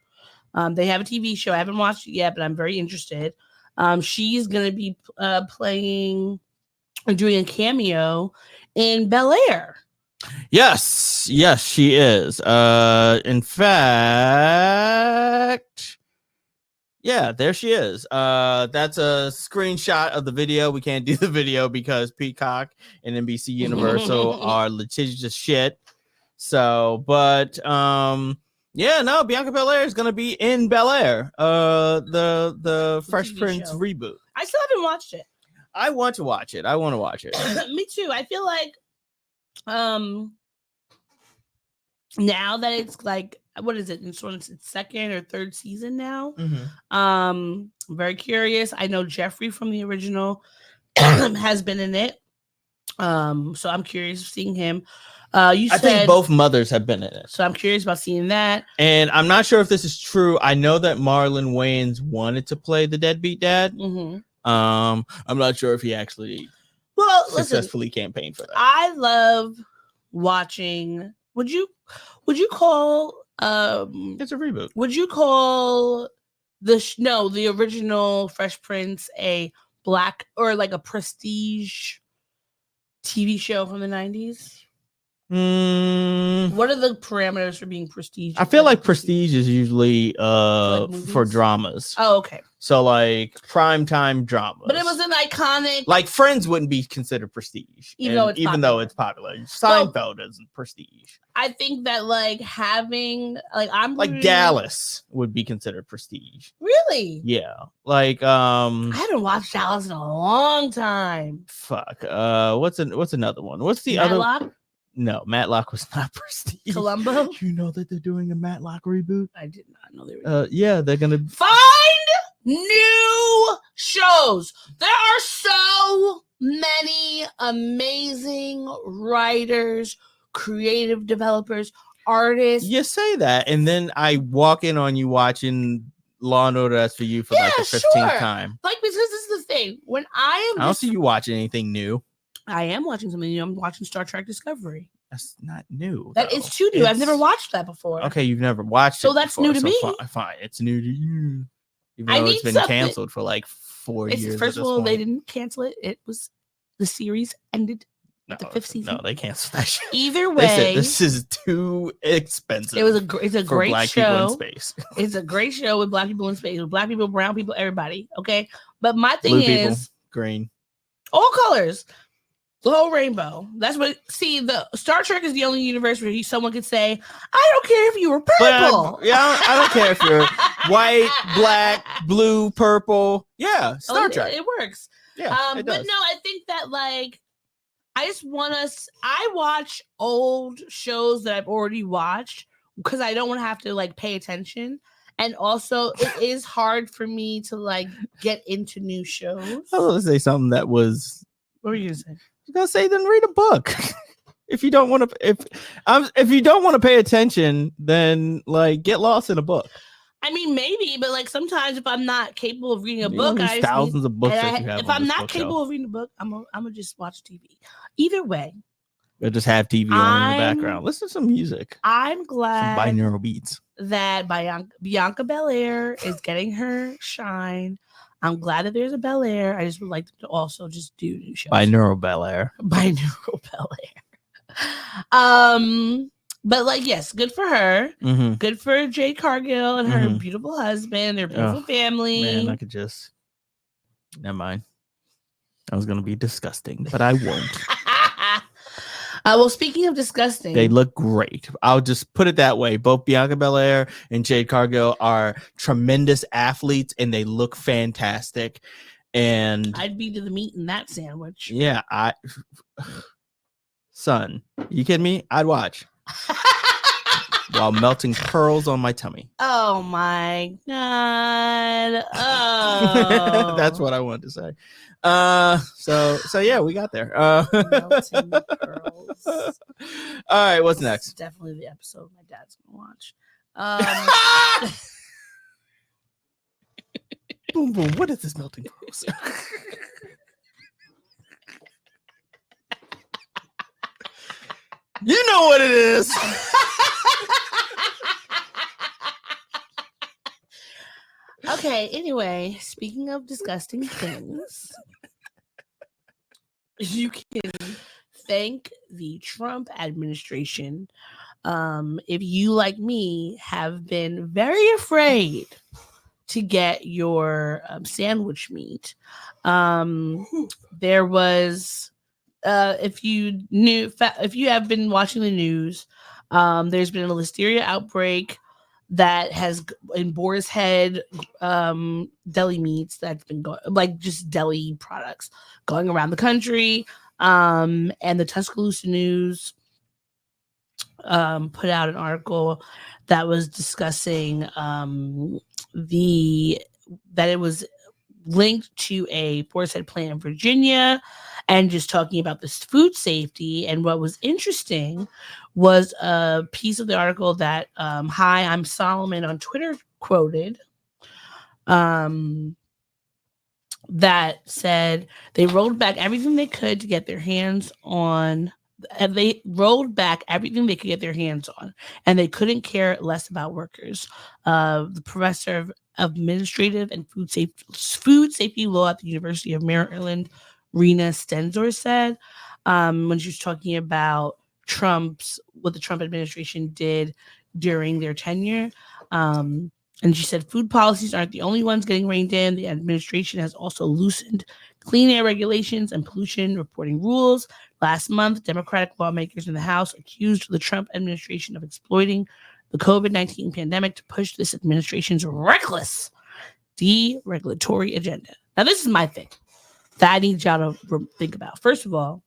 They have a TV show. I haven't watched it yet, but I'm very interested. She's gonna be playing or doing a cameo in Bel-Air.
Yes, she is. In fact, yeah, there she is. That's a screenshot of the video. We can't do the video because Peacock and NBC Universal are litigious shit. So, but yeah, no, Bianca Belair is gonna be in Bel-Air, the Fresh
TV
Prince
show.
reboot.
I still haven't watched it.
I want to watch it.
Me too. I feel like now that it's like, what is it? It's its second or third season now. I'm very curious. I know Jeffrey from the original has been in it. So I'm curious of seeing him. I
think both mothers have been in it.
So I'm curious about seeing that.
And I'm not sure if this is true. I know that Marlon Wayans wanted to play the deadbeat dad. I'm not sure if he actually successfully campaigned for that.
I love watching. Would you call
it's a reboot?
Would you call the original Fresh Prince a Black or like a prestige TV show from the 90s? What are the parameters for being prestige?
I feel like prestige is usually for dramas.
Oh, okay.
So like primetime dramas.
But it was an iconic.
Like Friends wouldn't be considered prestige, even though it's popular. Seinfeld isn't prestige.
I think that like having like
Dallas would be considered prestige.
Really?
Yeah. Like
I haven't watched Dallas in a long time.
Fuck. What's another one? What's the
Matlock?
other? No, Matlock was not prestige.
Columbo?
You know that they're doing a Matlock reboot?
I did not know they were.
Yeah, they're gonna
find new shows. There are so many amazing writers, creative developers, artists.
You say that, and then I walk in on you watching Law and Order SVU for like the 15th time.
Like, because this is the thing. When I
don't see you watching anything new.
I am watching something new. I'm watching Star Trek Discovery.
That's not new.
That is too new. I've never watched that before.
Okay, you've never watched it.
So that's new to me.
Fine, it's new to you. Even though it's been canceled for like 4 years.
First of all, they didn't cancel it. It was the series ended the 5th season.
No, they canceled that shit.
Either way,
they said this is too expensive.
It's a great
Black
show.
People in space.
It's a great show with Black people in space, with Black people, brown people, everybody. Okay, but my thing
Blue
is
people, green,
all colors. The whole rainbow. That's what. See, the Star Trek is the only universe where someone could say, "I don't care if you were purple."
I don't care if you're white, black, blue, purple. Yeah, Star Trek.
It works.
Yeah,
but no, I think that like, I watch old shows that I've already watched because I don't want to have to like pay attention, and also it is hard for me to like get into new shows.
I was gonna say something that was.
What were you gonna say?
I was gonna say then read a book. If you don't want to, if you don't want to pay attention, then like get lost in a book.
I mean, maybe, but like sometimes if I'm not capable of reading a book,
thousands of books that you have.
If I'm not capable of reading a book, I'm gonna just watch TV. Either way,
or just have TV on in the background. Listen to some music.
I'm glad
some binaural beats
that Bianca Belair is getting her shine. I'm glad that there's a Bel-Air. I just would like them to also just do new shows.
Binaural Bel-Air.
Binaural Bel-Air. But like, yes, good for her.
Mm-hmm.
Good for Jade Cargill and her beautiful husband, their beautiful family.
Man, I could just. Never mind. I was gonna be disgusting, but I won't.
Well, speaking of disgusting,
they look great. I'll just put it that way. Both Bianca Belair and Jade Cargill are tremendous athletes, and they look fantastic. And
I'd be to the meat in that sandwich.
yeah, son, you kidding me? I'd watch while melting pearls on my tummy.
Oh my god! Oh,
That's what I wanted to say. So yeah, we got there.
Melting pearls.
All right, what's
This
next?
is definitely the episode my dad's gonna watch.
Boom boom. What is this melting pearls? You know what it is.
Okay, anyway, speaking of disgusting things, you can thank the Trump administration if you, like me, have been very afraid to get your sandwich meat. There was, if you have been watching the news, there's been a listeria outbreak that has in Boar's Head deli meats that's been going, like just deli products going around the country. And the Tuscaloosa News put out an article that was discussing that it was linked to a Boar's Head plant in Virginia, and just talking about this food safety. And what was interesting was a piece of the article that Hi, I'm Solomon on Twitter quoted that said they rolled back everything they could to get their hands on. And they rolled back everything they could get their hands on, and they couldn't care less about workers. The professor of administrative and food safety law at the University of Maryland, Rena Stenzor, said when she was talking about what the Trump administration did during their tenure. And she said food policies aren't the only ones getting reined in. The administration has also loosened clean air regulations and pollution reporting rules. Last month, Democratic lawmakers in the House accused the Trump administration of exploiting the COVID-19 pandemic to push this administration's reckless deregulatory agenda. Now, this is my thing that I need y'all to think about. First of all,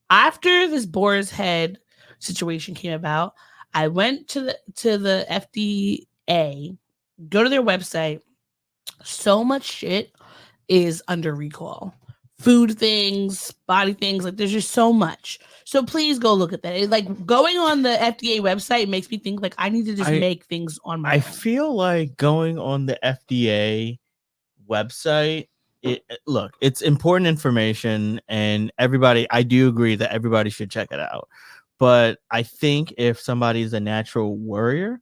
after this Boar's Head situation came about, I went to the FDA, go to their website. So much shit is under recall. Food things, body things, like there's just so much. So please go look at that. Like going on the FDA website makes me think like I need to just make things on my own.
Feel like going on the FDA website, look, it's important information, and I do agree that everybody should check it out. But I think if somebody's a natural worrier,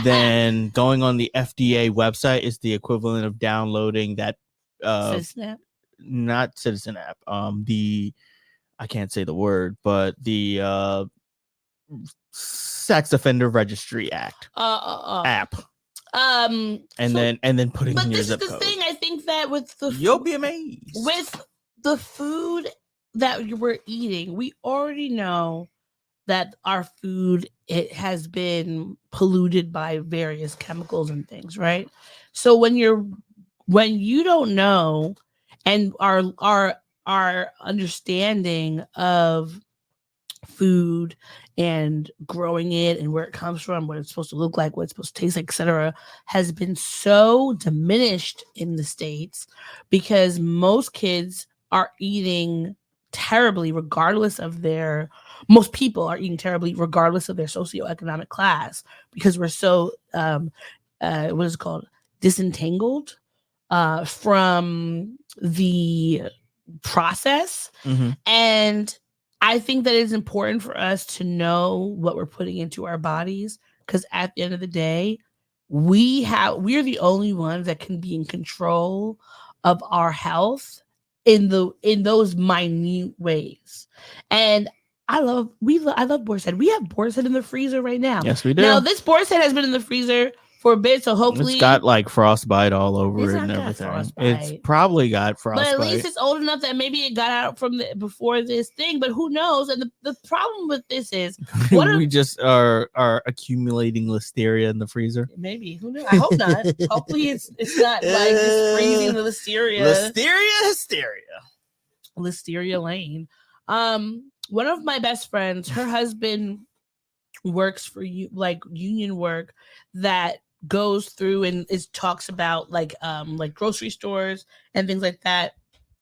then going on the FDA website is the equivalent of downloading that
Citizen app?
Not Citizen app. I can't say the word, but the Sex Offender Registry Act app. And then putting in your zip code.
But this is the thing. I think that with the
you'll be amazed
with the food that we're eating, we already know that our food, it has been polluted by various chemicals and things, right? So when you don't know, and our understanding of food and growing it and where it comes from, what it's supposed to look like, what it's supposed to taste like, etc., has been so diminished in the States because most kids are eating terribly most people are eating terribly regardless of their socioeconomic class, because we're so what is it called, disentangled from the process.
Mm-hmm.
And I think that it's important for us to know what we're putting into our bodies, because at the end of the day, we're the only ones that can be in control of our health in those minute ways. And I love Boar's Head. We have Boar's Head in the freezer right now.
Yes, we do.
Now, this Boar's Head has been in the freezer for a bit. So hopefully
it's got like frostbite all over
It's
it
not
and
got
everything.
frostbite.
It's probably got frostbite.
But at least it's old enough that maybe it got out from before this thing. But who knows? And the problem with this is
we just are accumulating listeria in the freezer.
Maybe, who knows? I hope not. Hopefully it's not like just freezing the listeria. Listeria Lane. One of my best friends, her husband works for you like union work that goes through and talks about like grocery stores and things like that.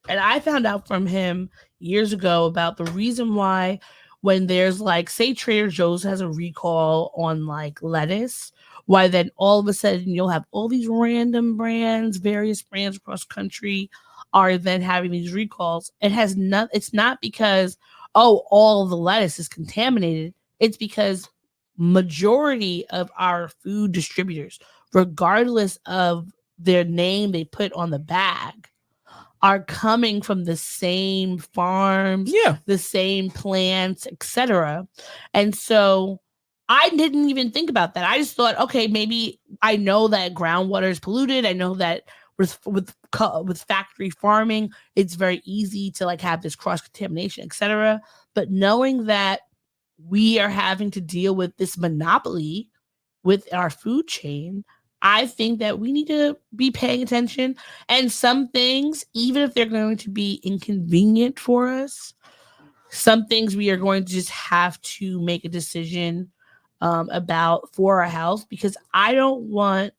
And I found out from him years ago about the reason why when there's like, say Trader Joe's has a recall on like lettuce, why then all of a sudden you'll have all these random brands, various brands across the country are then having these recalls. It's not because, all the lettuce is contaminated. It's because majority of our food distributors, regardless of their name they put on the bag, are coming from the same farms, the same plants, etc. And so I didn't even think about that. I just thought, okay, maybe I know that groundwater is polluted. I know that with factory farming, it's very easy to like have this cross contamination, etc. But knowing that we are having to deal with this monopoly with our food chain, I think that we need to be paying attention. And some things, even if they're going to be inconvenient for us, some things we are going to just have to make a decision about for our health, because I don't want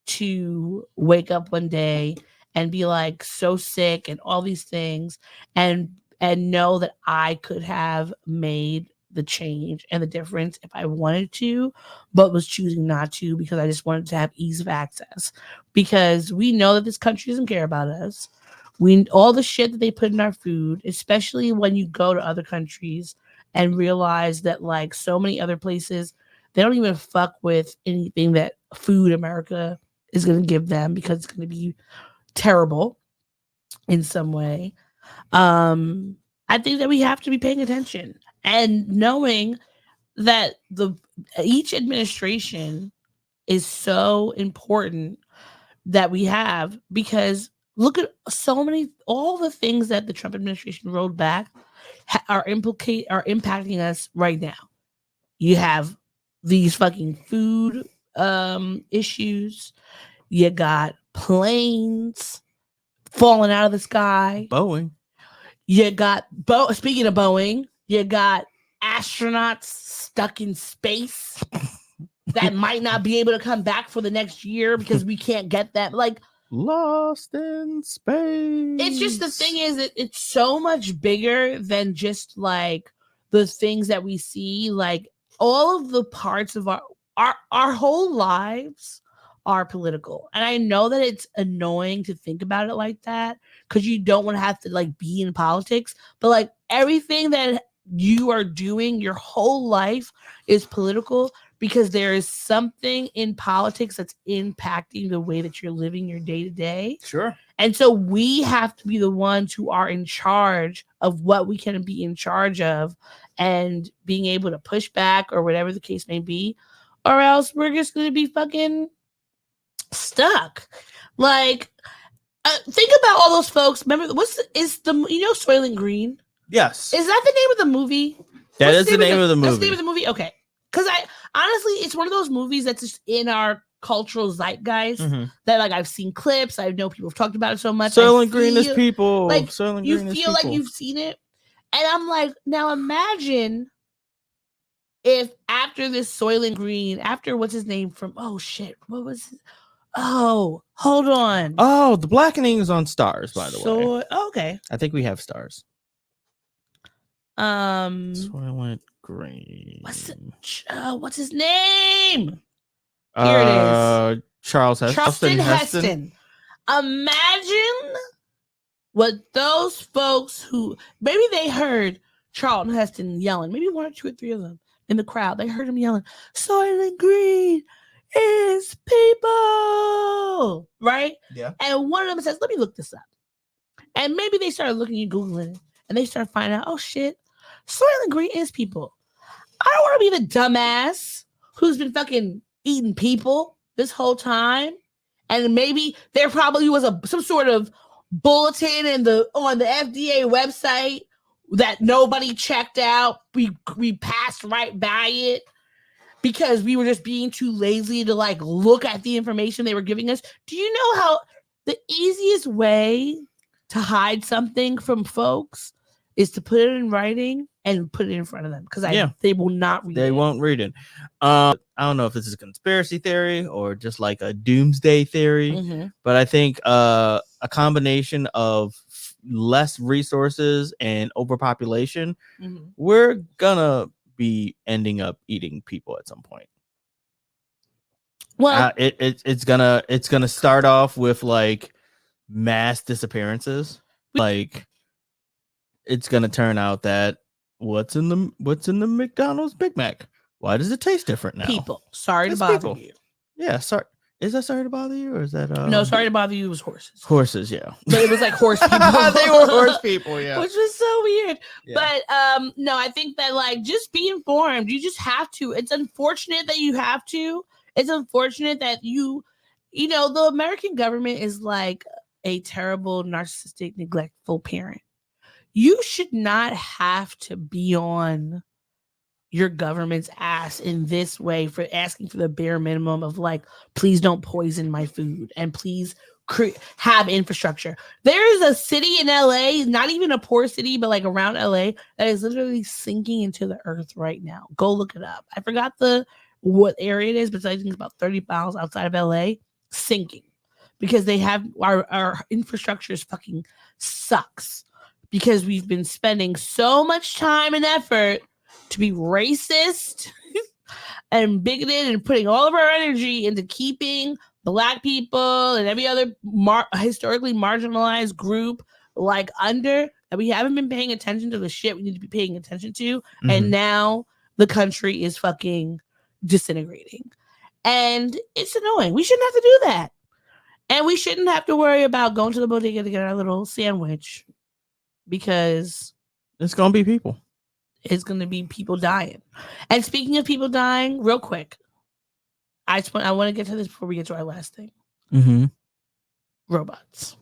to wake up one day and be like so sick and all these things and know that I could have made the change and the difference if I wanted to, but was choosing not to because I just wanted to have ease of access. Because we know that this country doesn't care about us. All the shit that they put in our food, especially when you go to other countries and realize that like so many other places, they don't even fuck with anything that Food America is going to give them because it's going to be terrible in some way. I think that we have to be paying attention and knowing that each administration is so important that we have, because look at all the things that the Trump administration rolled back are impacting us right now. You have these fucking food issues. You got planes falling out of the sky.
Boeing.
You got speaking of Boeing, you got astronauts stuck in space that might not be able to come back for the next year because we can't get that. Like,
lost in space.
It's just, the thing is that it's so much bigger than just like the things that we see. Like all of the parts of our whole lives are political. And I know that it's annoying to think about it like that because you don't want to have to like be in politics, but like everything that you are doing your whole life is political, because there is something in politics that's impacting the way that you're living your day to day.
Sure.
And so we have to be the ones who are in charge of what we can be in charge of and being able to push back or whatever the case may be, or else we're just going to be fucking stuck. Like, think about all those folks. Remember, Soylent Green?
Yes.
Is that the name of the movie?
That is the name of the movie.
That's the name of the movie? Okay. Because honestly, it's one of those movies that's just in our cultural zeitgeist that like I've seen clips. I know people have talked about it so much.
Soylent Green is people.
Like,
Soylent
you
Green is
feel like
people.
you've seen it. And I'm like, now imagine if after this Soylent Green, after what's his name from, what was his? Oh, hold on.
Oh, the blackening is on Stars, by the way.
Okay.
I think we have Stars. Soylent Green.
What's his name? Here it is. Charlton Heston. Imagine what those folks who maybe they heard Charlton Heston yelling, maybe one or two or three of them in the crowd, they heard him yelling, Soylent Green is people, right?
Yeah.
And one of them says, let me look this up. And maybe they started looking at Googling it and they started finding out, oh shit, Soylent Green is people. I don't want to be the dumbass who's been fucking eating people this whole time, and maybe there probably was some sort of bulletin on the FDA website that nobody checked out. We passed right by it because we were just being too lazy to like look at the information they were giving us. Do you know how the easiest way to hide something from folks is to put it in writing and put it in front of them? Because they will not read it.
They won't read it. I don't know if this is a conspiracy theory or just like a doomsday theory, but I think a combination of less resources and overpopulation, we're gonna be ending up eating people at some point.
Well,
it's gonna start off with like mass disappearances. Like it's gonna turn out that what's in the McDonald's Big Mac? Why does it taste different now?
People. Sorry to bother you.
Yeah, sorry. Is that sorry to bother you, or is that
no? Sorry to bother you was horses.
Horses, yeah.
But it was like horse people.
They were horse people, yeah.
Which was so weird.
Yeah.
But no, I think that like just be informed. You just have to. It's unfortunate that you have to. It's unfortunate that you know, the American government is like a terrible, narcissistic, neglectful parent. You should not have to be on your government's ass in this way for asking for the bare minimum of like, please don't poison my food and please have infrastructure. There is a city in LA, not even a poor city, but like around LA, that is literally sinking into the earth right now. Go look it up. I forgot what area it is, but I think it's about 30 miles outside of LA, sinking because they have our infrastructure is fucking sucks because we've been spending so much time and effort to be racist and bigoted and putting all of our energy into keeping Black people and every other historically marginalized group like under, that we haven't been paying attention to the shit we need to be paying attention to. And now the country is fucking disintegrating. And it's annoying. We shouldn't have to do that. And we shouldn't have to worry about going to the bodega to get our little sandwich because
it's going to be people.
It's going to be people dying. And speaking of people dying, real quick, I want to get to this before we get to our last thing. Robots.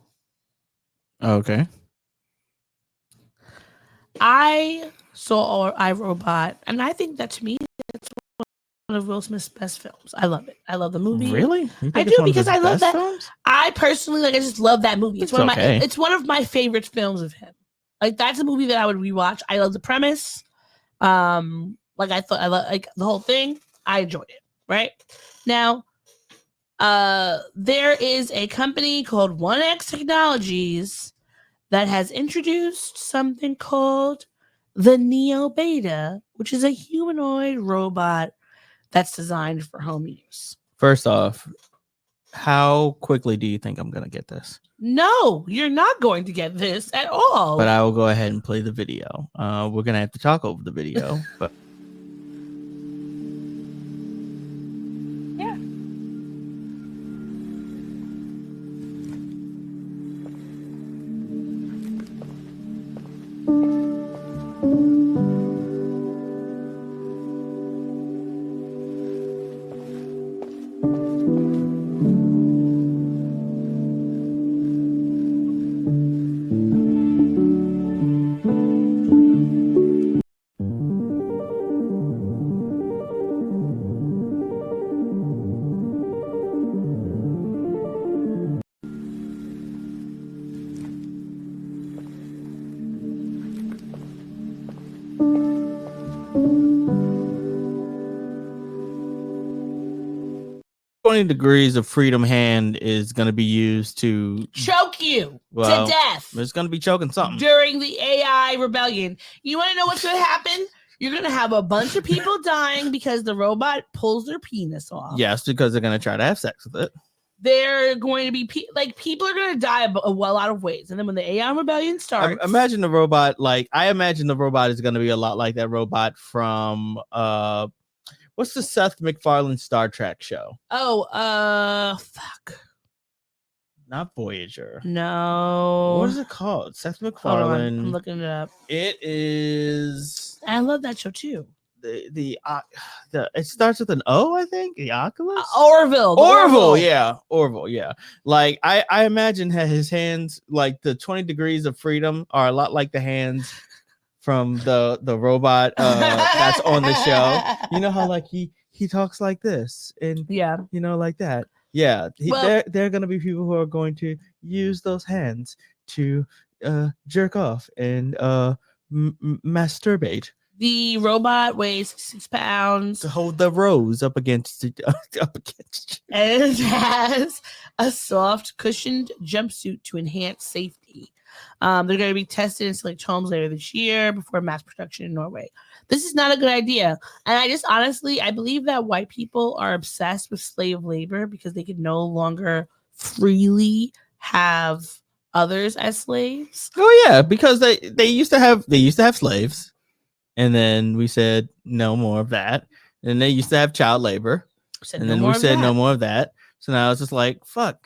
Okay.
I saw iRobot, and I think that to me, it's one of Will Smith's best films. I love it. I love the movie.
Really?
I do because I love that. Films? I personally I just love that movie. It's one of my favorite films of him. Like that's a movie that I would rewatch. I love the premise. Like I thought I love like the whole thing. I enjoyed it. Right now, there is a company called 1X Technologies that has introduced something called the Neo Beta, which is a humanoid robot that's designed for home use.
First off, how quickly do you think I'm going to get this?
No, you're not going to get this at all.
But I will go ahead and play the video. We're going to have to talk over the video, but degrees of freedom hand is going to be used to
choke you to death.
It's going to be choking something
during the AI rebellion. You want to know what's going to happen? You're going to have a bunch of people dying because the robot pulls their penis off.
Yes, because they're going to try to have sex with it.
They're going to be people are going to die a lot of ways. And then when the AI rebellion starts,
imagine the robot. I imagine the robot is going to be a lot like that robot from what's the Seth MacFarlane Star Trek show?
Oh, fuck.
Not Voyager.
No.
What is it called? Seth MacFarlane.
I'm looking it up.
It is.
I love that show too.
it starts with an O, I think. The Oculus.
Orville.
Yeah, Orville. Yeah, like I imagine his hands, like the 20 degrees of freedom, are a lot like the hands from the robot that's on the show. You know how like he talks like this, and
yeah,
you know, like that. Yeah, there are gonna be people who are going to use those hands to jerk off and masturbate.
The robot weighs 6 pounds.
To hold the rose up against
and it has a soft cushioned jumpsuit to enhance safety. They're going to be tested in select homes later this year before mass production in Norway. This is not a good idea. And I believe that white people are obsessed with slave labor because they can no longer freely have others as slaves.
Oh yeah, because they used to have slaves, and then we said no more of that. And they used to have child labor, and then we said no more of that. So now it's just like, fuck,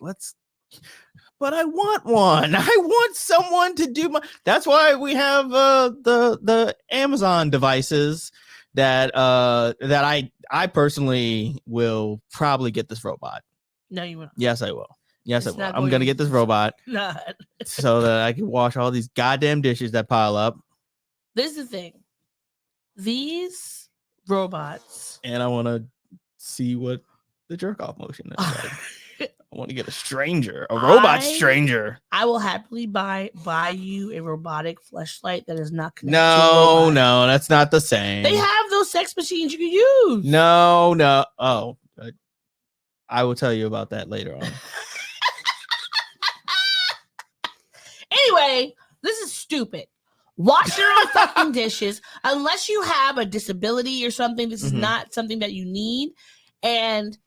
but I want one. I want someone to do my. That's why we have the Amazon devices that I personally will probably get this robot.
No, you won't.
Yes, I will. Yes, I will. I'm gonna get this robot so that I can wash all these goddamn dishes that pile up.
This is the thing. These robots,
and I want to see what the jerk off motion is like. I want to get a robot stranger.
I will happily buy you a robotic fleshlight that is not connected.
No, that's not the same.
They have those sex machines you can use.
No. Oh, I will tell you about that later on.
Anyway, this is stupid. Wash your own fucking dishes. Unless you have a disability or something, this is not something that you need. And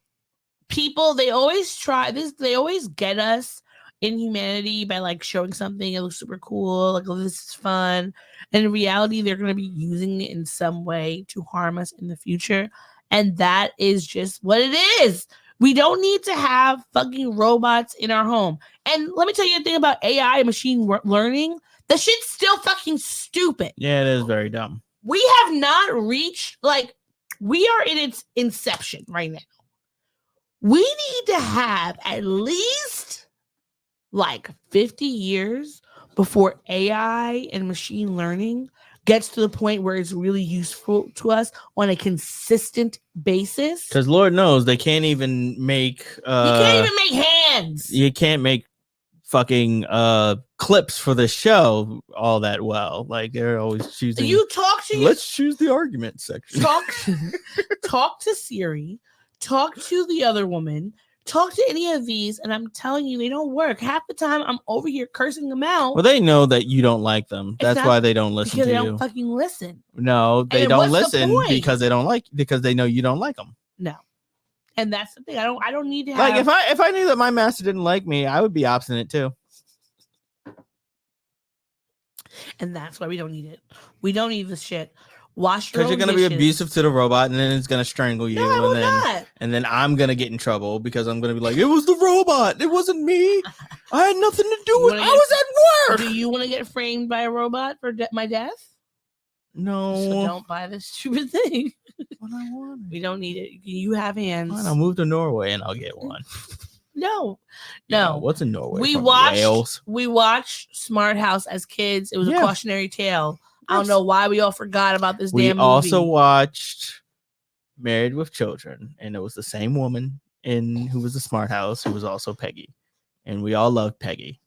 people, they always try this. They always get us in humanity by like showing something that looks super cool. Like, oh, this is fun. And in reality, they're going to be using it in some way to harm us in the future. And that is just what it is. We don't need to have fucking robots in our home. And let me tell you a thing about AI and machine learning. The shit's still fucking stupid.
Yeah, it is very dumb.
We have not reached, like, we are in its inception right now. We need to have at least like 50 years before AI and machine learning gets to the point where it's really useful to us on a consistent basis.
Because Lord knows they can't even make
you can't even make hands.
You can't make fucking clips for the show all that well. Like, they're always choosing.
Let's
choose the argument section.
Talk to Siri. Talk to the other woman. Talk to any of these, and I'm telling you, they don't work. Half the time, I'm over here cursing them out.
Well, they know that you don't like them. That's why they don't listen to you.
Because they don't fucking listen.
No, they don't listen because they don't like, because they know you don't like them.
No, and that's the thing. I don't need to
have. Like, if I knew that my master didn't like me, I would be obstinate too.
And that's why we don't need it. We don't need this shit. Wash your own
dishes. Because you're going to be abusive to the robot, and then it's going to strangle you.
No, I will not.
And then I'm going to get in trouble because I'm going to be like, it was the robot. It wasn't me. I had nothing to do with it. I was at work.
Do you want to get framed by a robot for my death?
No.
So don't buy this stupid thing.
What I want.
We don't need it. You have hands.
Fine, I'll move to Norway and I'll get one.
No.
What's in Norway?
We watched Smart House as kids. It was a cautionary tale. I don't know why we all forgot about this damn movie.
We also watched Married with Children, and it was the same woman who was the Smart House, who was also Peggy. And we all loved Peggy.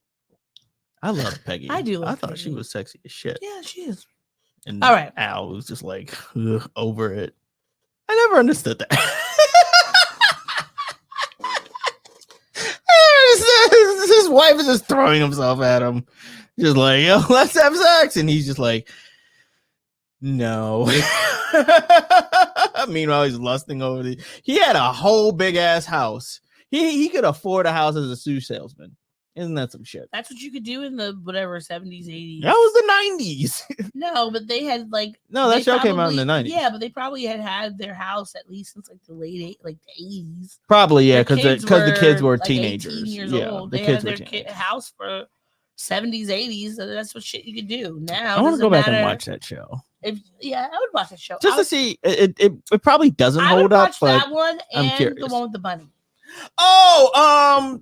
I love Peggy.
I do.
I thought she was sexy as shit.
Yeah, she is.
And
all right.
Al was just like, over it. I never understood that. His wife is just throwing himself at him. Just like, yo, let's have sex. And he's just like, no. Meanwhile, he's lusting over he had a whole big ass house. He could afford a house as a shoe salesman. Isn't that some shit?
That's what you could do in the whatever 70s, 80s.
That was the 90s.
No, but they had like
that show came out in the 90s.
Yeah, but they probably had their house at least since like the late the 80s.
Probably, yeah, because the kids were like teenagers.
18 years
yeah,
old.
The
they
kids
had
were
their house for 70s, 80s. So that's what shit you could do. Now
I want to go back and watch that show.
I would watch the show.
Just to see. It probably doesn't
I
hold
would
up,
watch
but
that one
I'm
and
curious.
the one with the bunny.
Oh,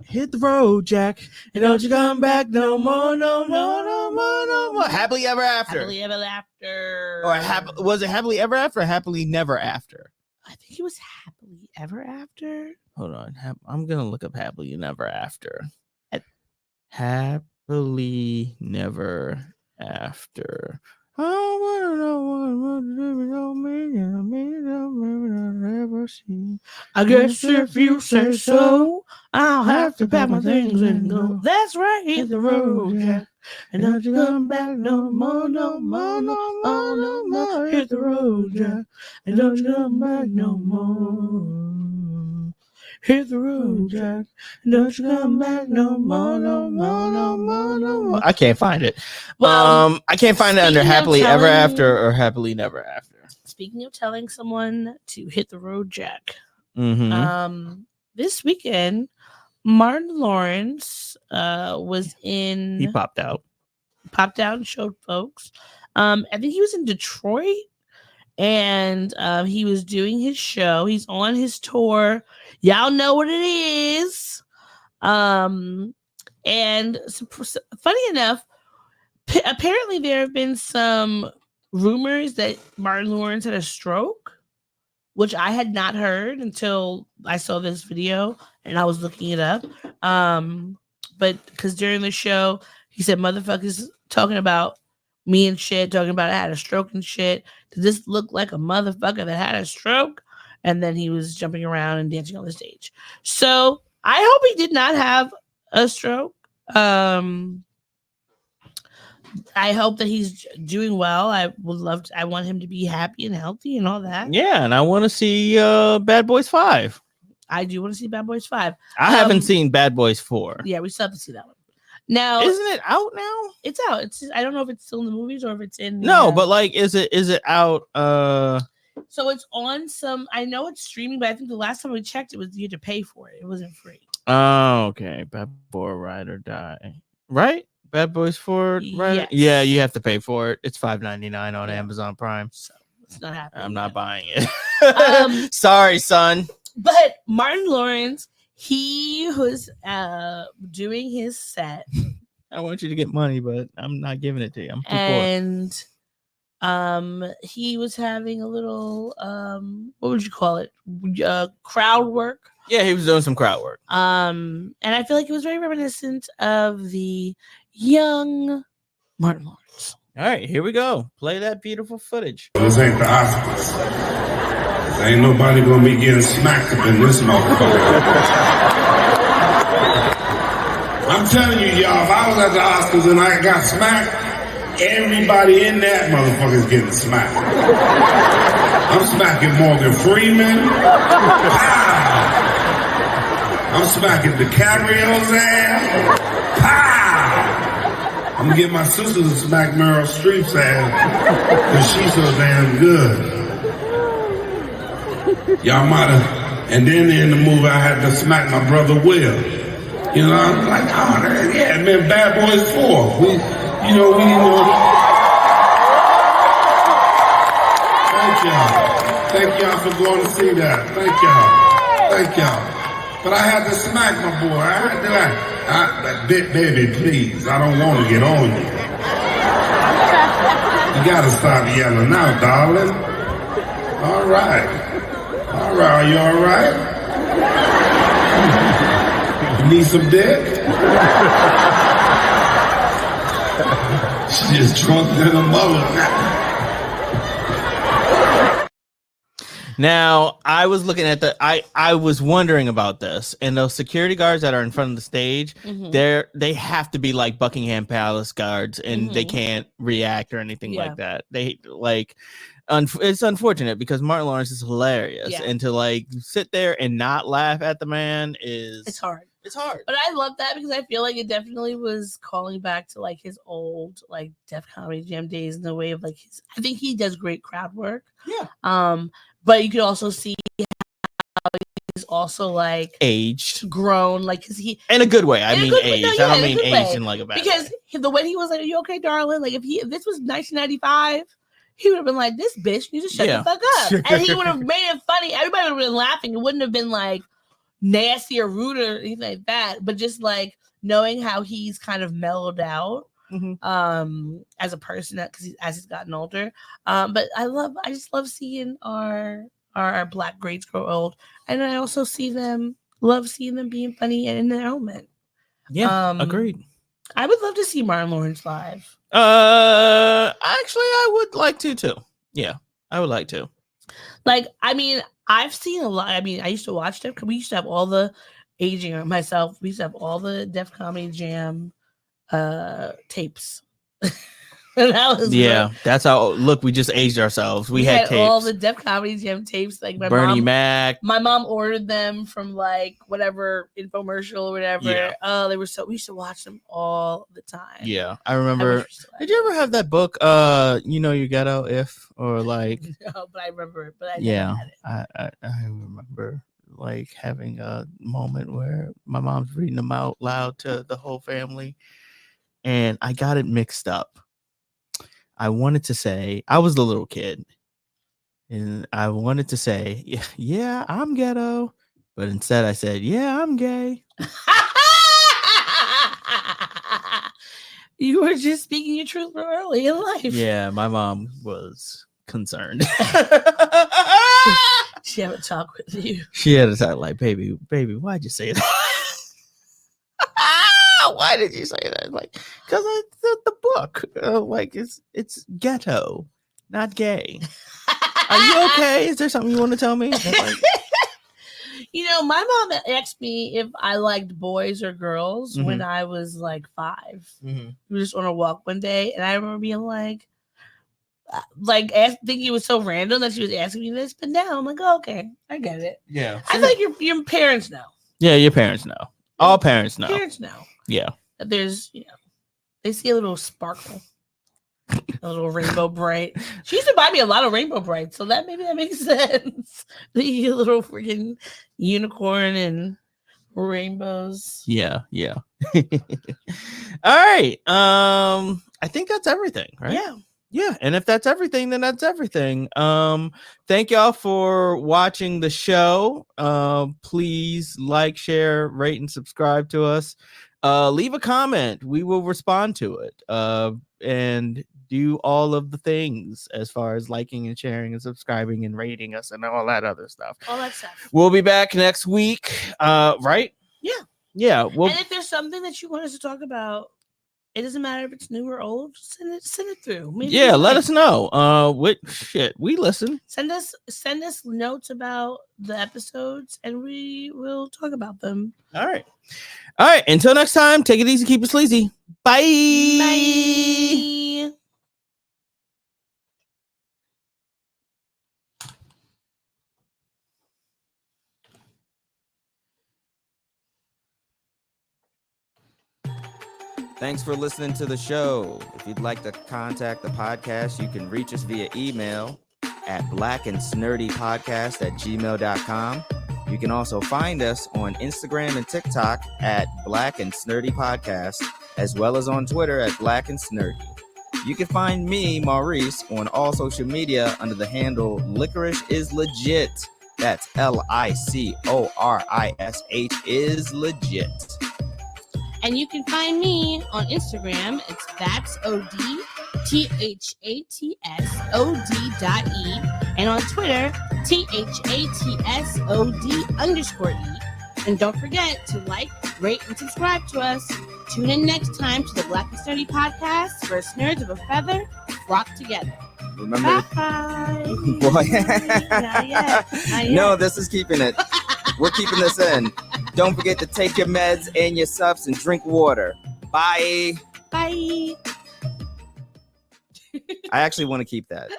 hit the road, Jack, and don't you come back no more, no more, no more, no more. Happily ever after.
Happily ever after.
Or was it happily ever after or happily never after?
I think it was happily ever after.
Hold on. I'm going to look up happily never after. Happily never after.
I guess if you say so, I'll have to pack my things and go. That's right, hit the road, Jack. And don't you come back no more, no more, no more, no more. Hit the road, Jack. And don't you come back no more. Hit the road, Jack. And don't you come back no more, no more, no more, no more.
I can't find it.
Well,
I can't find it under happily ever after or happily never after.
Speaking of telling someone to hit the road, Jack.
Mm-hmm.
This weekend, Martin Lawrence was in.
He popped out
and showed folks. I think he was in Detroit, and he was doing his show. He's on his tour. Y'all know what it is. And funny enough, apparently there have been some rumors that Martin Lawrence had a stroke, which I had not heard until I saw this video and I was looking it up. But because during the show, he said, motherfuckers talking about me and shit, talking about I had a stroke and shit. Does this look like a motherfucker that had a stroke? And then he was jumping around and dancing on the stage. So I hope he did not have a stroke. I hope that he's doing well. I want him to be happy and healthy and all that.
Yeah, and I want to see Bad Boys 5.
I do want to see Bad Boys 5.
I haven't seen Bad Boys 4.
Yeah, we still have to see that one. Now,
isn't it out now?
It's out. I don't know if it's still in the movies or if it's in.
But like, is it out?
So it's on some. I know it's streaming, but I think the last time we checked, you had to pay for it. It wasn't free.
Oh, okay. Bad Boy Ride or Die, right? Bad Boys 4, right?
Yes.
Yeah, you have to pay for it. It's $5.99 on Amazon Prime.
So it's not happening.
I'm not buying it. Sorry, son.
But Martin Lawrence, he was doing his set.
I want you to get money, but I'm not giving it to you. I'm too
poor. He was having a little what would you call it? Crowd work.
Yeah, he was doing some crowd work.
And I feel like it was very reminiscent of the young Martin Lawrence.
All right, here we go. Play that beautiful footage.
This ain't the Oscars. Ain't nobody gonna be getting smacked up in this motherfucker. I'm telling you, y'all, if I was at the Oscars and I got smacked, everybody in that motherfucker's getting smacked. I'm smacking Morgan Freeman. Pow! I'm smacking DiCaprio's ass. Pow! I'm gonna get my sister to smack Meryl Streep's ass because she's so damn good. Y'all might have, and then in the movie I had to smack my brother Will. You know, I'm like, oh, yeah, man, Bad Boys 4. We. Thank y'all for going to see that. Thank y'all. But I had to smack my boy. Baby, please, I don't want to get on you. You gotta stop yelling out, darling. All right, are you all right? You need some dick? She just drunk than a mother.
Now, I was looking at I was wondering about this, and those security guards that are in front of the stage, they have to be like Buckingham Palace guards, and they can't react or anything like that. They like, it's unfortunate because Martin Lawrence is hilarious, and to like sit there and not laugh at the man it's hard. It's hard.
But I love that because I feel like it definitely was calling back to like his old like Def Comedy Jam days in the way of like I think he does great crowd work.
Yeah.
But you could also see how is also like
aged,
grown, like because he
in a good way. I
in a
mean,
good way,
aged.
no,
I
yeah,
don't
in a
mean
good
aged
way.
in like a bad
because
way.
the way he was like, "Are you okay, darling?" Like if this was 1995, he would have been like, "This bitch needs to shut the fuck up," and he would have made it funny. Everybody would have been laughing. It wouldn't have been like nasty or rude or anything like that, but just like knowing how he's kind of mellowed out as a person because as he's gotten older. But I just love seeing our black greats grow old, and I also love seeing them being funny and in their element.
Agreed.
I would love to see Martin Lawrence live.
Actually, I would like to too. Yeah, I would like to.
Like, I mean, I've seen a lot. I mean, I used to watch them because we used to have all the aging myself. We used to have all the Def Comedy Jam tapes.
That's how. Look, we just aged ourselves. We had tapes.
All the Def Comedy Jam tapes. Like
Bernie Mac.
My mom ordered them from like whatever infomercial or whatever.
Yeah.
They were we used to watch them all the time.
Yeah, I remember. Did you ever have that book? You know your ghetto, if or like.
No, but I remember it. But I
yeah,
never had it.
I remember like having a moment where my mom's reading them out loud to the whole family, and I got it mixed up. I wanted to say I was the little kid, and I wanted to say, yeah, I'm ghetto, but instead I said, yeah, I'm gay.
You were just speaking your truth early in life.
Yeah, my mom was concerned.
She had a talk with you.
She had a talk like, baby, why'd you say that? Why did you say that? Like, because the book, like it's ghetto, not gay. Are you okay? Is there something you want to tell me? Like,
you know, my mom asked me if I liked boys or girls when I was like 5. We were just on a walk one day, and I remember being like thinking it was so random that she was asking me this, but now I'm like, oh, okay, I get it.
Yeah,
I feel like your parents know.
Yeah, your parents know. All parents know.
Parents know.
Yeah.
There's, they see a little sparkle, a little rainbow bright. She used to buy me a lot of rainbow brights, so that makes sense. The little freaking unicorn and rainbows.
Yeah. All right. I think that's everything, right? Yeah. And if that's everything, then that's everything. Thank y'all for watching the show. Please like, share, rate, and subscribe to us. Leave a comment. We will respond to it. And do all of the things as far as liking and sharing and subscribing and rating us and all that other stuff.
All that stuff.
We'll be back next week. Right? Yeah. Well,
and if there's something that you want us to talk about, it doesn't matter if it's new or old. Send it through. Maybe
let us know. We listen.
Send us notes about the episodes, and we will talk about them.
All right. Until next time, take it easy, keep it sleazy. Bye.
Bye.
Thanks for listening to the show. If you'd like to contact the podcast, you can reach us via email at blackandsnerdypodcast@gmail.com. You can also find us on Instagram and TikTok at Black and Snurdy Podcast, as well as on Twitter at Black and Snurdy. You can find me, Maurice, on all social media under the handle Licorish is Legit. That's LICORISH is legit.
And you can find me on Instagram. It's ThatsOD, THATSOD.E. And on Twitter, THATSOD_E. And don't forget to like, rate, and subscribe to us. Tune in next time to the Black and Sturdy Podcast, where nerds of a feather flock together.
Remember?
Bye.
Boy.
Not yet.
No, this is keeping it. We're keeping this in. Don't forget to take your meds and your subs and drink water. Bye.
Bye.
I actually want to keep that.